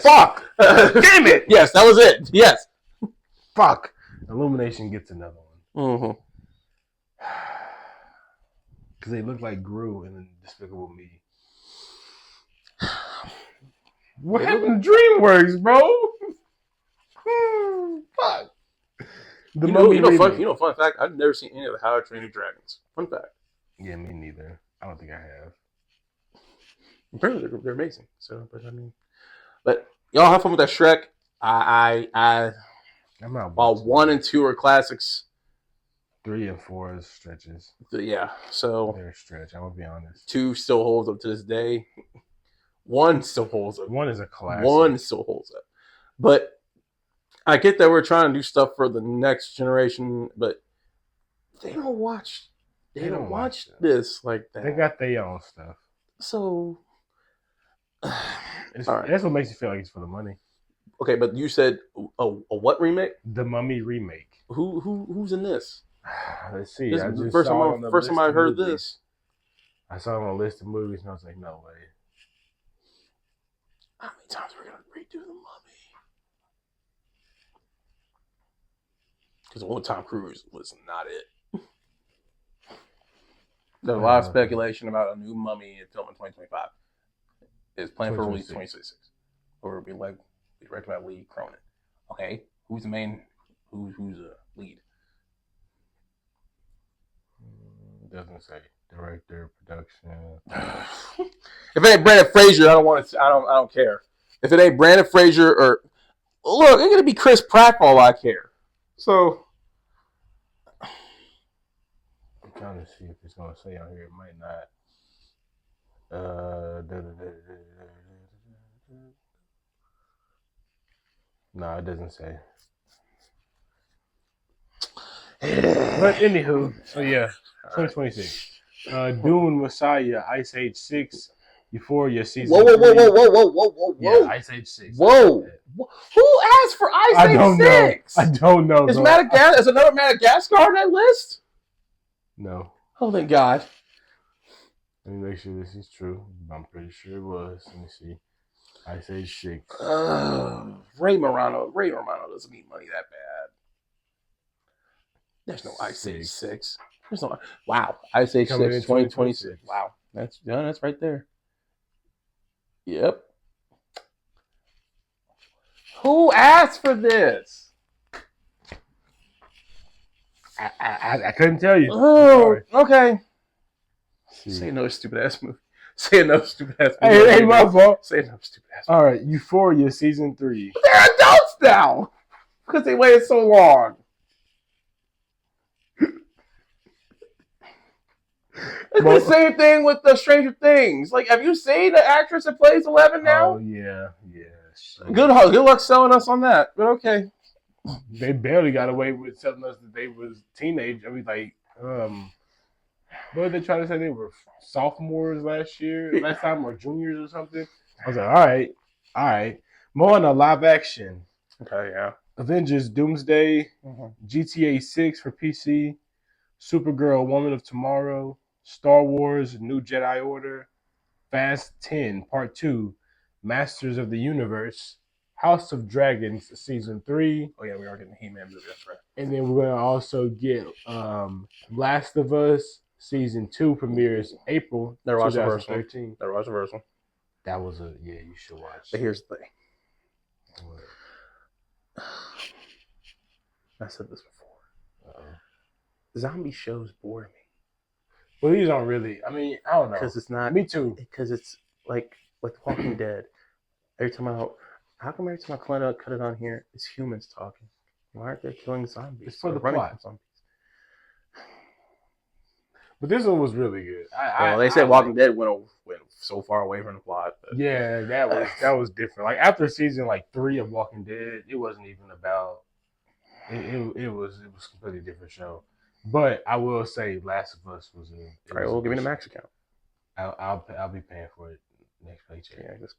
Fuck! Damn it! Yes, that was it. Yes. Fuck. Illumination gets another one. Mm-hmm. Because they look like Gru in Despicable Me. What happened to DreamWorks, bro? Fuck. Fun fact, I've never seen any of the How to Train Your Dragons. Fun fact. Yeah, me neither. I don't think I have. Apparently they're amazing. So, but y'all have fun with that Shrek. I'm not. While 1 and 2 are classics, 3 and 4 is stretches. Yeah, so they're a stretch. I'm gonna be honest. 2 still holds up to this day. 1 still holds up. 1 is a classic. 1 still holds up. But I get that we're trying to do stuff for the next generation, but they don't watch. They don't watch this like that. They got their own stuff. So that's what makes you feel like it's for the money. Okay, but you said a what remake? The Mummy remake. Who's in this? Let's see. This is the first time I heard this. I saw it on a list of movies, and I was like, no way. How many times are we gonna redo the Mummy? Because one Tom Cruise was not it. There's a lot of speculation about a new Mummy film in 2025. It's planned for release 2026, or it'll be directed by Lee Cronin. Okay, who's the main? Who's the lead? Doesn't say director, production. If it ain't Brandon Fraser, I don't want to. I don't care. If it ain't Brandon Fraser or look, it's gonna be Chris Pratt for all I care. So I'm trying to see if it's gonna say on here. It might not. No, it doesn't say. But anywho, so yeah, 2026. Dune, Messiah, Ice Age 6, Euphoria season. Whoa! Yeah, Ice Age 6. Whoa! Who asked for Ice Age 6? I don't know. Is another Madagascar on that list? No. Oh, thank God. Let me make sure this is true. I'm pretty sure it was. Let me see. Ice Age 6. Ray Morano doesn't need money that bad. There's no Ice Age 6. There's no. Wow. Ice Age 6, 2026. Wow. That's right there. Yep. Who asked for this? I couldn't tell you. Oh, okay. Say another stupid ass movie. Say another stupid ass movie. Hey, ain't my fault. Say another stupid ass movie. All right, Euphoria season 3. They're adults now because they waited so long. It's the same thing with the Stranger Things. Like, have you seen the actress that plays 11 now? Oh yeah. Good luck selling us on that. But okay. They barely got away with telling us that they was teenage. I mean, like, what were they trying to say? They were sophomores last time, or juniors or something. I was like, all right. More on a live action. Okay, yeah. Avengers Doomsday, GTA 6 for PC, Supergirl Woman of Tomorrow, Star Wars New Jedi Order, Fast 10 Part 2, Masters of the Universe, House of Dragons Season 3. Oh yeah, we are getting the He-Man movie, that's right. And then we're going to also get Last of Us Season 2 premieres April 2013. Never watched the first one. That was you should watch. But here's the thing. I said this before. Zombie shows bore me. Well, these aren't really. I mean, I don't know. Because it's not. Me too. Because it's like Walking Dead. How come every time I cut it on here, it's humans talking? Why aren't they killing zombies? It's for the running plot. from zombies. But this one was really good. They said Walking Dead went so far away from the plot. Yeah, that was different. Like after season 3 of Walking Dead, it wasn't even about. It was a completely different show. But I will say, Last of Us was a. All right, well, give me the Max account. I'll be paying for it next paycheck. Yeah, just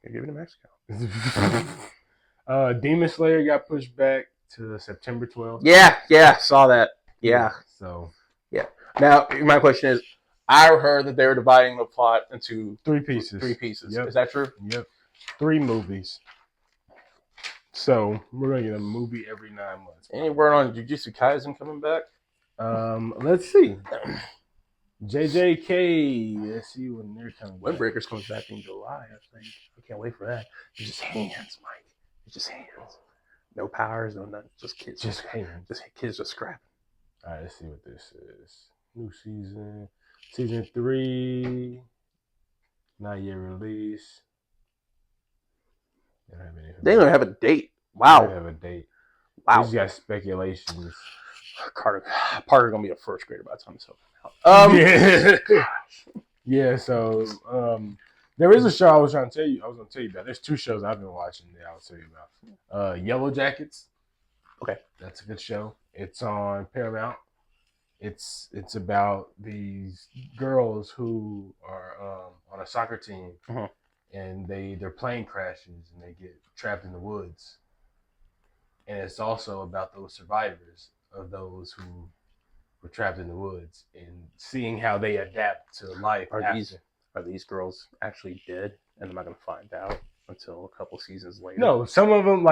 give me the Max account. Demon Slayer got pushed back to September 12th. Yeah, saw that. Yeah. So. Yeah. Now my question is, I heard that they were dividing the plot into 3 pieces. Yep. Is that true? Yep. 3 movies. So we're gonna get a movie every 9 months. Any word on Jujutsu Kaisen coming back? Let's see. JJK. Let's see when they're coming back. Windbreakers comes back in July, I think. I can't wait for that. It's just hands, Mike. It's just hands. No powers, no nothing. Just kids. Just hands. Just kids just scrapping. All right, let's see what this is. New season. Season 3. Not yet released. They don't have a date. Wow. They don't have a date. Wow. We just got speculations. Parker's gonna be a first grader by the time it's over. Yeah. So there is a show I was gonna tell you about. There's 2 shows I've been watching that I'll tell you about. Yellow Jackets. Okay. That's a good show. It's on Paramount. It's about these girls who are on a soccer team, and their plane crashes and they get trapped in the woods. And it's also about those survivors of those who were trapped in the woods and seeing how they adapt to life. Are these girls actually dead? And am I going to find out until a couple seasons later? No, some of them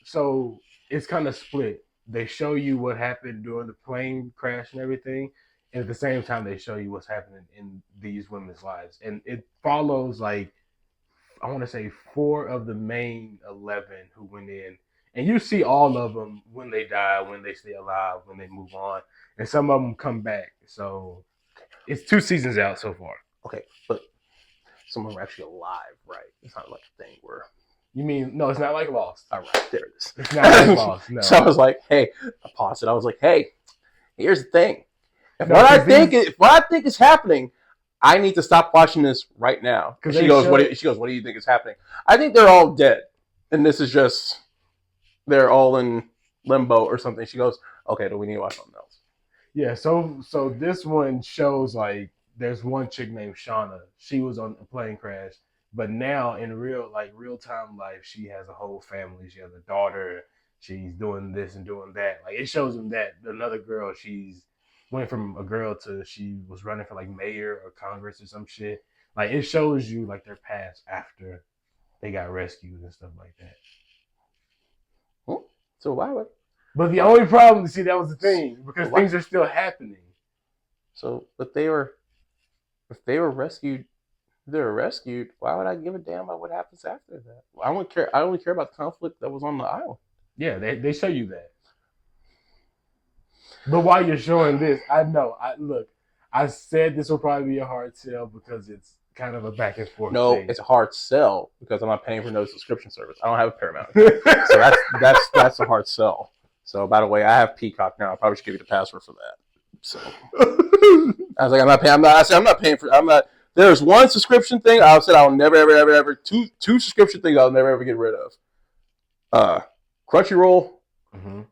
so it's kind of split. They show you what happened during the plane crash and everything, and at the same time they show you what's happening in these women's lives. And it follows I want to say 4 of the main 11 who went in. And you see all of them when they die, when they stay alive, when they move on. And some of them come back. So it's 2 seasons out so far. Okay, but some of them are actually alive, right? It's not like a thing where... You mean, no, it's not like Lost. All right, there it is. It's not like Lost, no. So I was like, hey, I paused it. I was like, hey, here's the thing. What I think is happening, I need to stop watching this right now. She goes, what do you think is happening? I think they're all dead. And this is just... they're all in limbo or something. She goes, okay, do we need to watch something else? Yeah, so this one shows there's one chick named Shauna. She was on a plane crash, but now in real time life, she has a whole family. She has a daughter. She's doing this and doing that. It shows them that another girl, she's went from a girl to she was running for mayor or Congress or some shit. It shows you their past after they got rescued and stuff like that. So why would? But the only problem, see, that was the thing, because things are still happening. So if they were rescued, why would I give a damn about what happens after that? I don't care. I only care about the conflict that was on the island. Yeah, they show you that. But while you're showing this, I know. I said this will probably be a hard sell because it's kind of a back and forth. No, thing. It's a hard sell because I'm not paying for no subscription service. I don't have a Paramount, so that's a hard sell. So by the way, I have Peacock now. I probably should give you the password for that. So I was like, I'm not paying for. I'm not. There's one subscription thing I said I'll never ever two subscription things I'll never ever get rid of. Crunchyroll and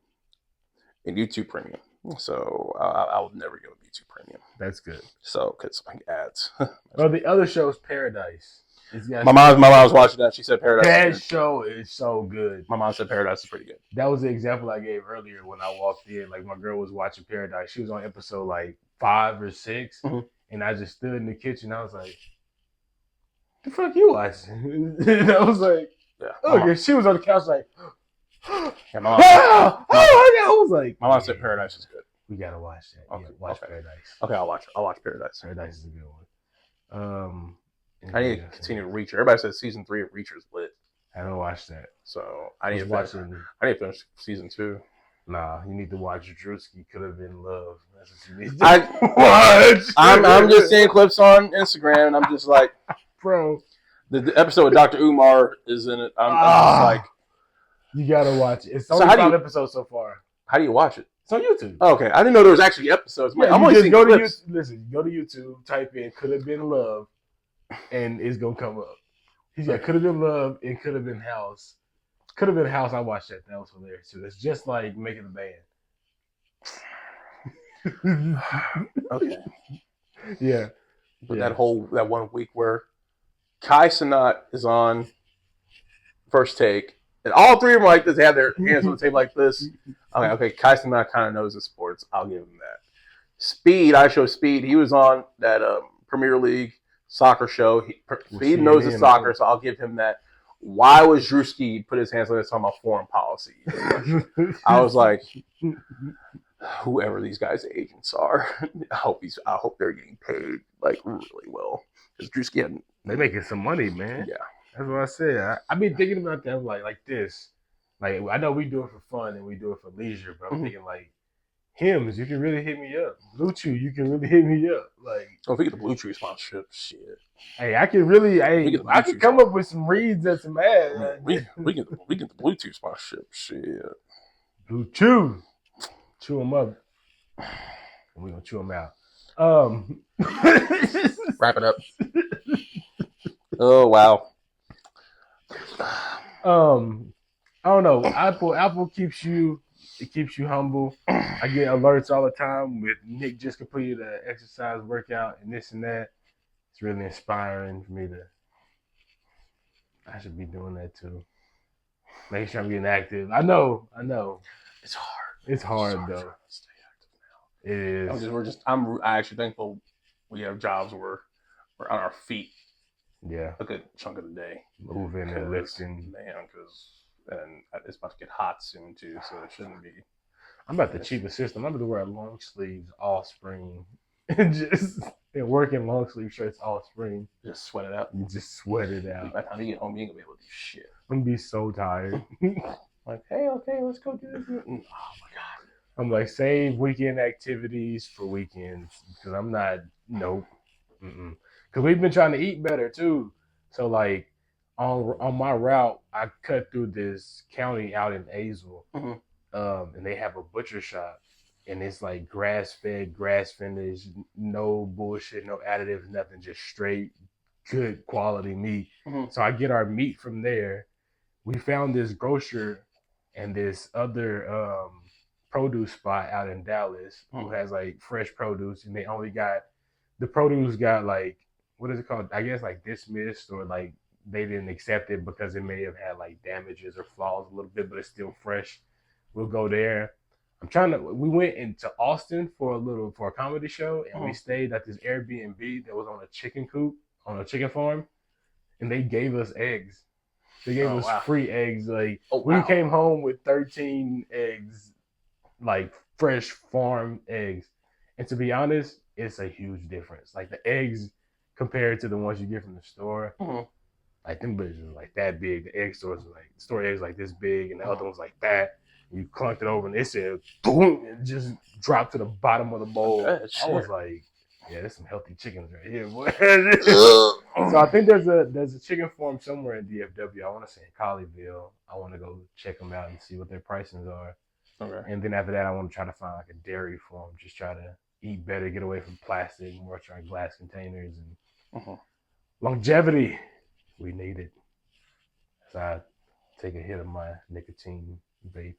YouTube Premium. So I'll never give up YouTube Premium. That's good. So because ads. Well, the other show is Paradise. My mom was watching that. She said Paradise. That show is so good. My mom said Paradise is pretty good. That was the example I gave earlier when I walked in. My girl was watching Paradise. She was on episode 5 or 6, and I just stood in the kitchen. I was like, "The fuck you watching?" And I was like, "Oh, she was on the couch yeah, my mom said Paradise is good. We gotta watch that. Okay, watch Paradise. Okay, I'll watch Paradise. Paradise is a good one. I need to continue to Reacher. Everybody says season 3 of Reacher is lit. I haven't watched that. So I need to finish season 2. Nah, you need to watch Drewski Could Have Been Love. That's what you need to watch. I'm just seeing clips on Instagram, and I'm just like, bro. The episode with Dr. Umar is in it. I'm just like, You gotta watch it. It's So only how do 5 you- episodes so far. How do you watch it? It's on YouTube. Oh, okay, I didn't know there was actually episodes. Yeah, I'm you only just seeing go to clips. YouTube. Listen, go to YouTube, type in "Could Have Been Love," and it's gonna come up. He's got "Could Have Been Love" and "Could Have Been House." "Could Have Been House." I watched that. That was hilarious too. It's just like making a band. Okay. Yeah. But that 1 week where Kai Cenat is on First Take, and all three of them like this, they have their hands on the table like this. I'm like, okay, Kai Cenat kind of knows the sports. I'll give him that. Speed, I show Speed. He was on that Premier League soccer show. Speed knows the soccer, so I'll give him that. Why was Drewski put his hands on this talking about foreign policy? I was like, whoever these guys' agents are, I hope they're getting paid like really well. Because Drewski hadn't. They making some money, man. Yeah, that's what I said. I've been thinking about that like this. Like I know we do it for fun and we do it for leisure, but I'm thinking like hymns, you can really hit me up. Blue Chew, you can really hit me up. Like, if we get the Blue Chew sponsorship, shit. Hey, I can really, I can come up with some reads and some ads. We get the Bluetooth sponsorship, shit. Blue Chew, chew them up. We're gonna chew them out. Wrap it up. Oh wow. I don't know. Apple keeps you humble. I get alerts all the time with Nick just completed an exercise workout and this and that. It's really inspiring for me I should be doing that too. Making sure I'm getting active. I know. It's hard. It's hard though. Stay active now. It is. I'm actually thankful we have jobs where we're on our feet. Yeah. A good chunk of the day. Moving and lifting. Man, and it's about to get hot soon too, so it shouldn't be. I'm about the cheapest system. I'm about to wear long sleeves all spring. and work in long sleeve shirts all spring. Just sweat it out. You just sweat it out. By the time you get home, you ain't gonna be able to do shit. I'm gonna be so tired. Like, hey, okay, let's go do this. Oh my god. I'm like, save weekend activities for weekends because I'm not. Nope. Because we've been trying to eat better too. So like on my route, I cut through this county out in Azle, and they have a butcher shop, and it's like grass fed, grass finished, no bullshit, no additives, nothing, just straight good quality meat. So I get our meat from there. We found this grocer and this other produce spot out in Dallas who has like fresh produce, and they only got the produce got like, what is it called? I guess like dismissed, or like they didn't accept it because it may have had like damages or flaws a little bit, but it's still fresh. We'll go there. We went into Austin for a comedy show, and we stayed at this Airbnb that was on a chicken coop, on a chicken farm, and they gave us eggs. They gave us free eggs. Like we came home with 13 eggs, like fresh farm eggs. And to be honest, it's a huge difference. Like the eggs compared to the ones you get from the store, like them bitches like that big. The egg stores are like store eggs like this big, and the other ones like that. You clunked it over, and it said boom, and just dropped to the bottom of the bowl. I was like, yeah, there's some healthy chickens right here, boy. So I think there's a chicken farm somewhere in DFW. I want to say in Colleyville. I want to go check them out and see what their pricings are. Okay. And then after that, I want to try to find like a dairy farm. Just try to eat better, get away from plastic, more try glass containers, and longevity. We need it. As I take a hit of my nicotine vape.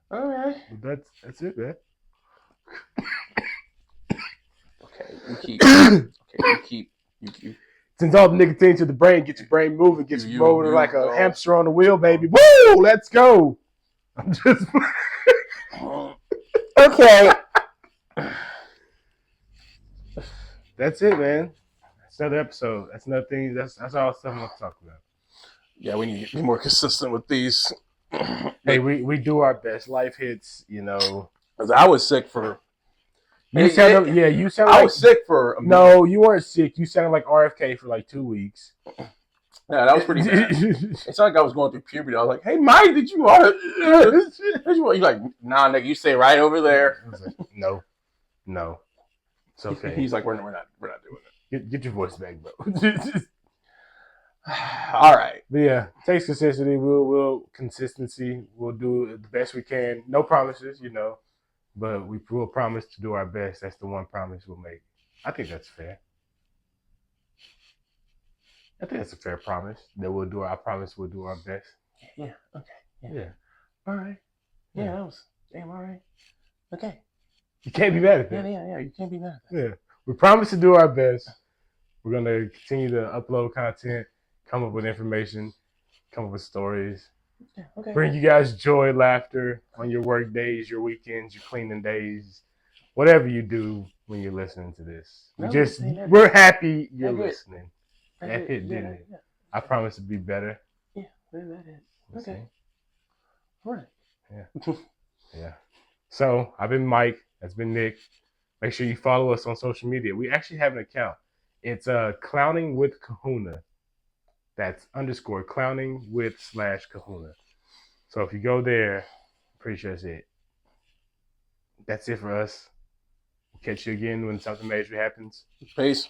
All right. That's it, man. Okay, you keep. Sends all the nicotine to the brain, get your brain moving, get you rolling like a hamster on the wheel, baby. Woo! Let's go. I'm just okay. That's it, man. That's another episode. That's another thing. That's all stuff I'm gonna talk about. Yeah, we need to be more consistent with these. Hey, we do our best. Life hits, you know. I was sick for. You sound like I was sick for. No, you weren't sick. You sounded like RFK for like 2 weeks. Yeah, that was pretty bad. It's not like I was going through puberty. I was like, "Hey, Mike, did you want to?" You're like, "Nah, nigga, you stay right over there." I was like, no, it's okay. He's like, "We're not doing it." Get your voice back, bro. All right. But yeah, takes consistency. We'll consistency. We'll do the best we can. No promises, but we will promise to do our best. That's the one promise we'll make. I think that's fair. I think that's a fair promise that we'll do. I promise we'll do our best. Yeah. Okay. Yeah. All right. Yeah, Yeah. that was damn all right. Okay. You can't be mad at that. Yeah. You can't be mad at that. Yeah. We promise to do our best. We're gonna continue to upload content, come up with information, come up with stories. Yeah. Okay. Bring you guys joy, laughter on your work days, your weekends, your cleaning days, whatever you do when you're listening to this. We're happy you're listening. That hit, didn't it? Yeah. I promise to be better. Yeah, that hit. Okay. All right. Yeah. Yeah. So I've been Mike. That's been Nick. Make sure you follow us on social media. We actually have an account. It's Clowning with Kahuna. That's _ clowning with /Kahuna. So if you go there, I'm pretty sure that's it. That's it for us. We'll catch you again when something major happens. Peace.